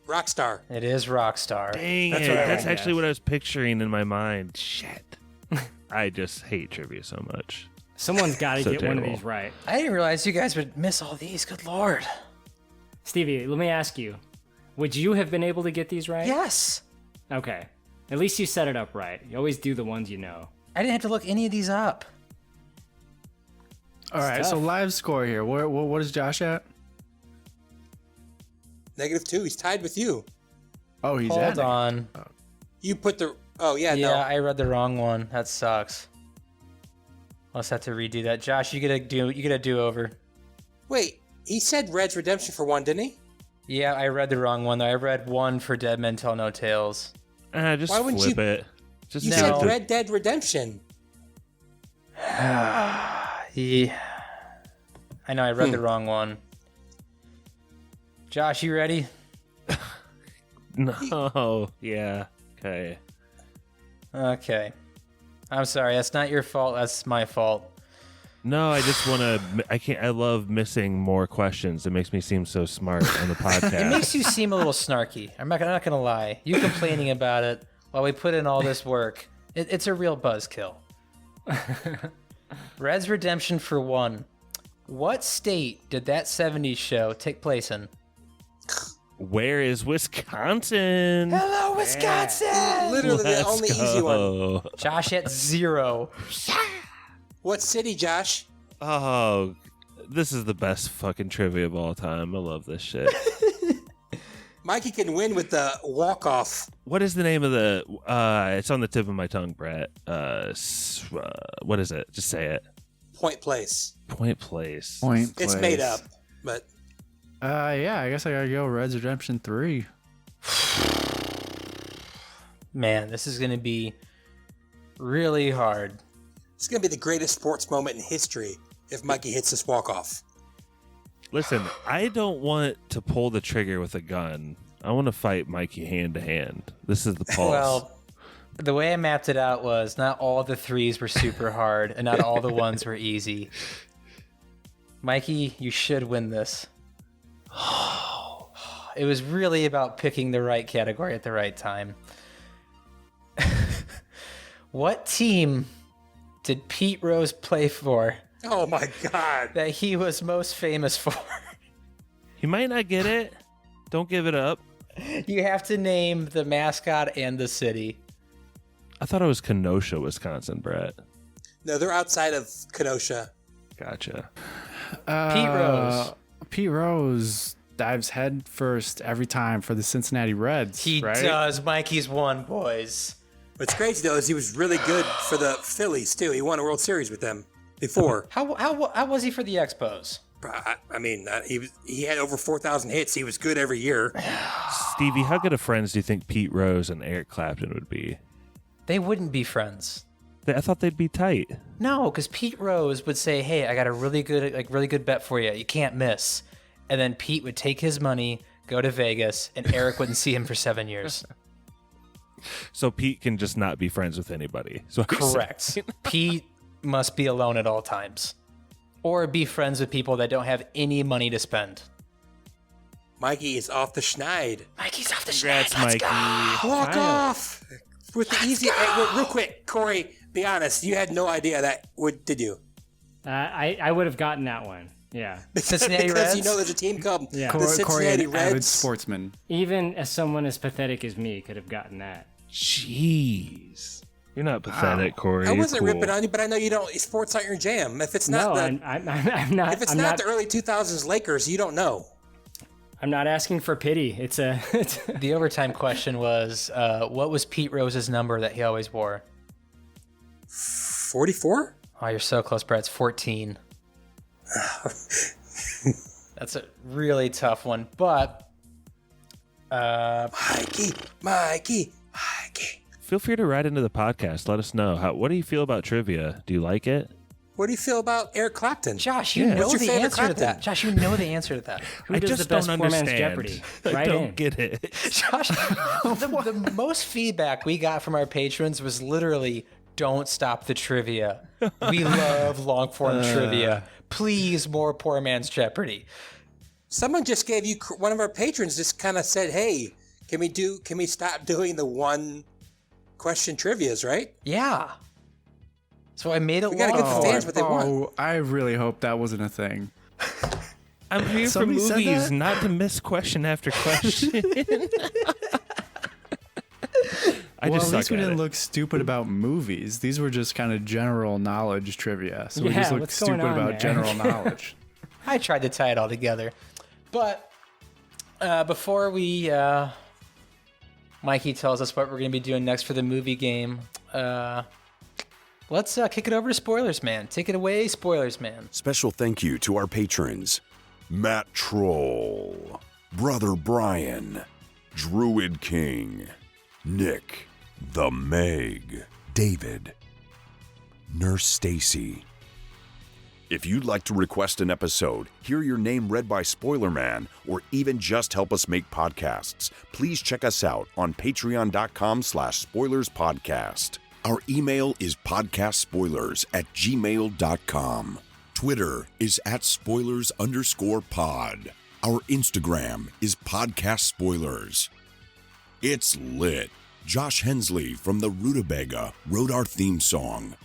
Rockstar. It is Rockstar. Dang That's it. what I That's would actually guess. what I was picturing in my mind. Shit. I just hate trivia so much. Someone's got to So get one of terrible. these right. I didn't realize you guys would miss all these. Good lord. Stevie, let me ask you. Would you have been able to get these right? Yes. Okay. At least you set it up right. You always do the ones you know. I didn't have to look any of these up. All right, so tough. live score here. What is Josh at? -2. He's tied with you. Oh, he's Hold at. on. You put the. Oh yeah, Yeah, no. I read the wrong one. That sucks. I'll just have to redo that. Josh, you get a do over. Wait, he said Red's Redemption for 1, didn't he? Yeah, I read the wrong one though. I read 1 for Dead Men Tell No Tales. Just Why wouldn't flip you- it. Just You No. said Red Dead Redemption. Yeah. I know I read the wrong one. Josh, you ready? No. Yeah. Okay. Okay. I'm sorry. That's not your fault. That's my fault. No, I just want to. I can't. I love missing more questions. It makes me seem so smart on the It podcast. makes you seem a little snarky. I'm not gonna lie. You complaining about it while we put in all this work. It's a real buzzkill. Red's Redemption for 1. What state did that 70s show take place in? Where is Wisconsin? Hello, Wisconsin! Literally the Let's only easy one. go. Josh at 0. What city, Josh? Oh, this is the best fucking trivia of all time. I love this shit. Mikey can win with the walk-off. What is the name of the? It's on the tip of my tongue, Brett. What is it? Just say it. Point Place. Point Place. Point It's place. made up, but Yeah, I guess I gotta go Red's Redemption 3. Man, this is gonna be really hard. it's going to be the greatest sports moment in history if Mikey hits this walk-off. Listen, I don't want to pull the trigger with a gun. I want to fight Mikey hand to hand. This is the pulse. Well, the way I mapped it out was not all the 3s were super hard and not all the 1s were easy. Mikey, you should win this. It was really about picking the right category at the right time. What team did Pete Rose play for Oh my God. that he was most famous for? He might not get it. Don't give it up. You have to name the mascot and the city. I thought it was Kenosha, Wisconsin, Brett. No, they're outside of Kenosha. Gotcha. Pete Rose. Pete Rose dives head first every time for the Cincinnati Reds. He right? does. Mikey's won, boys. What's crazy though is he was really good for the Phillies too. He won a World Series with them before. How was he for the Expos? I mean, he had over 4,000 hits. He was good every year. Stevie, how good of friends do you think Pete Rose and Eric Clapton would be? They wouldn't be friends. I thought they'd be tight. No, because Pete Rose would say, "Hey, I got a really good bet for you. You can't miss." And then Pete would take his money, go to Vegas, and Eric wouldn't see him for 7 years. So Pete can just not be friends with anybody. So I'm saying- Correct. Pete must be alone at all times, or be friends with people that don't have any money to spend. Mikey is off the schneid. Mikey's off the Congrats, schneid. Let's Mikey. go. Walk off with the easy. Real quick, Korey, be honest. You had no idea that did you? I would have gotten that one. Yeah. Cincinnati because you Reds? know there's a team called Yeah. the Corey, Cincinnati an avid Reds. sportsman. Even as someone as pathetic as me could have gotten that. Jeez. You're not pathetic, Korey. I wasn't You're cool. ripping on you, but I know you don't. Sports aren't your jam. If it's not No, the, I'm not. if it's I'm not not the early 2000s Lakers, you don't know. I'm not asking for pity. It's a. The overtime question was, what was Pete Rose's number that he always wore? 44? Oh, you're so close, Brett. It's 14. That's a really tough one, but Mikey. Feel free to write into the podcast. Let us know. What do you feel about trivia? Do you like it? What do you feel about Eric Clapton? Josh, you know What's your the favorite answer to Clapton? that. Josh, you know the answer to that. Who does just the best don't poor man's understand. Jeopardy? I Right don't in. get it. Josh, the most feedback we got from our patrons was literally, don't stop the trivia. We love long form trivia. Please, more poor man's Jeopardy. Someone just gave you, one of our patrons just kind of said, hey, can we stop doing the one question trivias, right? Yeah. So I made it We gotta long get the fans what they want. Oh, I really hope that wasn't a thing. I'm here Somebody for said movies, that? not to miss question after question. I Well, just at least suck we at didn't it. look stupid about movies. These were just kind of general knowledge trivia. So we Yeah, just looked what's going stupid on about there? general knowledge. I tried to tie it all together. But before we Mikey tells us what we're going to be doing next for the movie game, let's kick it over to Spoilers Man. Take it away, Spoilers Man. Special thank you to our patrons: Matt Troll, Brother Brian, Druid King, Nick, The Meg, David, Nurse Stacy. If you'd like to request an episode, hear your name read by Spoiler Man, or even just help us make podcasts, please check us out on patreon.com/spoilerspodcast. Our email is podcastspoilers@gmail.com. Twitter is @spoilers_pod. Our Instagram is podcast spoilers. It's lit. Josh Hensley from the Rutabaga wrote our theme song.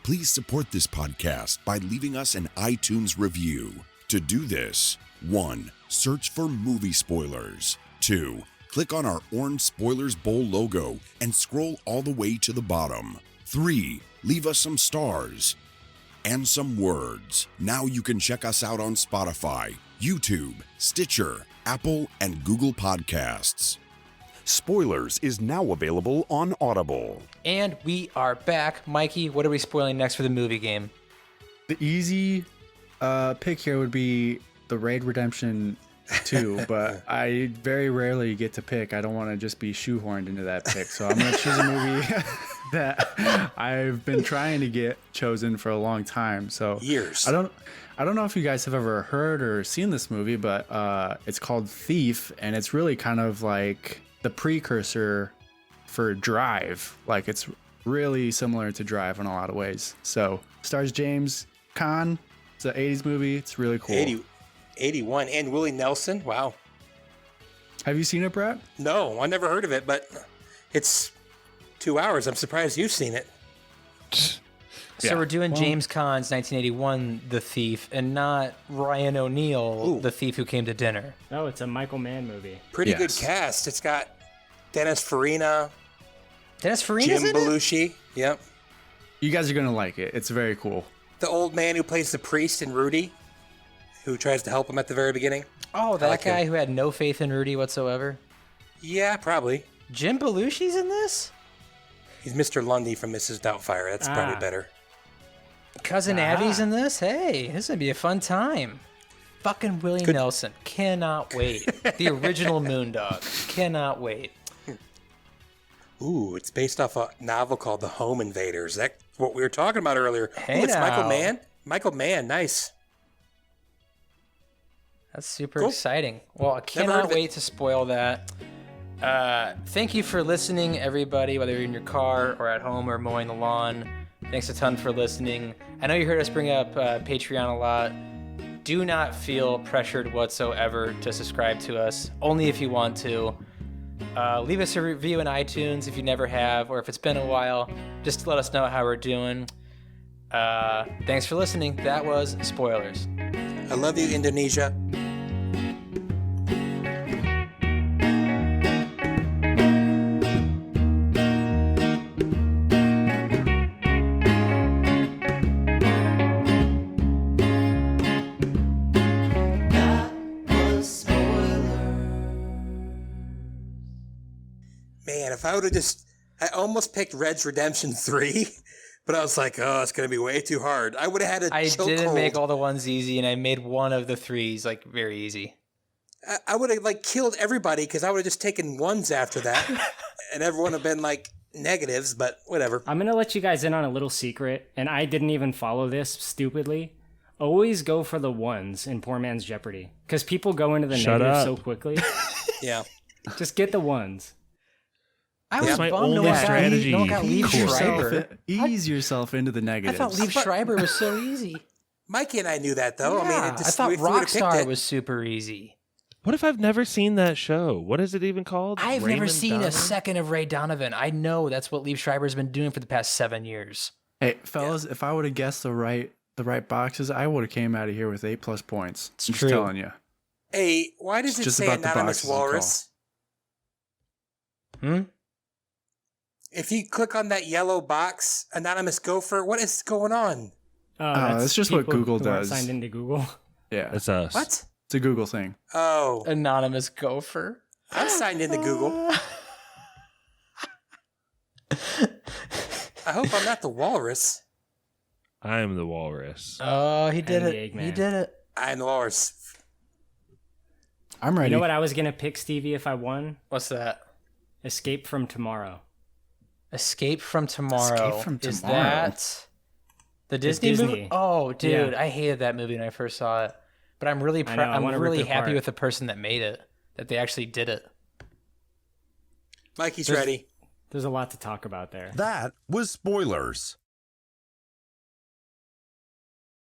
Please support this podcast by leaving us an iTunes review. To do this, 1. Search for Movie Spoilers. 2. Click on our orange Spoilers Bowl logo and scroll all the way to the bottom. 3. Leave us some stars and some words. Now you can check us out on Spotify, YouTube, Stitcher, Apple, and Google Podcasts. Spoilers is now available on Audible. And we are back. Mikey, what are we spoiling next for the movie game? The easy pick here would be the Raid Redemption 2, but I very rarely get to pick. I don't want to just be shoehorned into that pick. So I'm going to choose a movie that I've been trying to get chosen for a long time. So Years. I don't know if you guys have ever heard or seen this movie, but it's called Thief, and it's really kind of like the precursor for Drive. Like, it's really similar to Drive in a lot of ways. So stars James Caan. It's an 80s movie. It's really cool. 81, and Willie Nelson. Wow. Have you seen it, Brett? No, I never heard of it, but it's 2 hours. I'm surprised you've seen it. So we're doing James Caan's 1981 The Thief and not Ryan O'Neal, the thief who came to dinner. Oh, it's a Michael Mann movie. Pretty good Yes. cast. It's got Dennis Farina, Dennis Farina's Jim in it? Belushi. Yep. You guys are going to like it. It's very cool. The old man who plays the priest in Rudy, who tries to help him at the very beginning. Oh, that like guy him. who had no faith in Rudy whatsoever. Yeah, probably. Jim Belushi's in this? He's Mr. Lundy from Mrs. Doubtfire. That's probably better. Cousin Abby's in this? Hey, this would be a fun time. Fucking Willie Nelson. Cannot wait. The original Moondog. Cannot wait. Ooh, it's based off a novel called The Home Invaders. That's what we were talking about earlier. Hey Ooh, it's Michael now. Mann. Michael Mann, nice. That's super Cool. exciting. Well, I heard cannot of it. wait to spoil that. Thank you for listening, everybody, whether you're in your car or at home or mowing the lawn. Thanks a ton for listening. I know you heard us bring up Patreon a lot. Do not feel pressured whatsoever to subscribe to us, only if you want to. Leave us a review in iTunes if you never have, or if it's been a while, just to let us know how we're doing. Thanks for listening. That was Spoilers. I love you, Indonesia. If I would have I almost picked Red's Redemption 3, but I was like, oh, it's going to be way too hard. I would have had a I chokehold. didn't make all the ones easy, and I made one of the threes like very easy. I would have like killed everybody because I would have just taken ones after that, and everyone would have been like negatives, but whatever. I'm going to let you guys in on a little secret, and I didn't even follow this stupidly. Always go for the ones in Poor Man's Jeopardy, because people go into the negatives so quickly. Yeah. Just get the ones. I was my bummed only strategy. no one got Liev Schreiber. Ease yourself into the I negatives. thought Liev Schreiber was so easy. Mikey and I knew that, though. Yeah, I mean, I thought if we would've picked Rockstar it- was super easy. What if I've never seen that show? What is it even called? I've never Raymond seen Donovan? a second of Ray Donovan. I know that's what Liev Schreiber's been doing for the past 7 years. Hey, fellas, if I would have guessed the right boxes, I would have came out of here with 8+ points. It's I'm true. just telling you. Hey, why does It's it just say about the Anonymous boxes you call. Walrus? If you click on that yellow box, Anonymous Gopher, what is going on? That's just what people Google who aren't does. Signed into Google. Yeah, It's us. What? it's a Google thing. Oh, Anonymous Gopher. I'm signed into Google. I hope I'm not the walrus. I am the walrus. Oh, he did And the it. He Eggman. did it. I'm the walrus. I'm ready. You know what I was going to pick, Stevie, if I won? What's that? Escape from Tomorrow. Escape from Tomorrow. Escape from Is Tomorrow. that the Disney movie? Disney. Oh, dude, Yeah. I hated that movie when I first saw it. But I'm really, I know, I I'm wanna rip really it happy apart. with the person that made it. That they actually did it. Mikey's ready. There's a lot to talk about there. That was spoilers.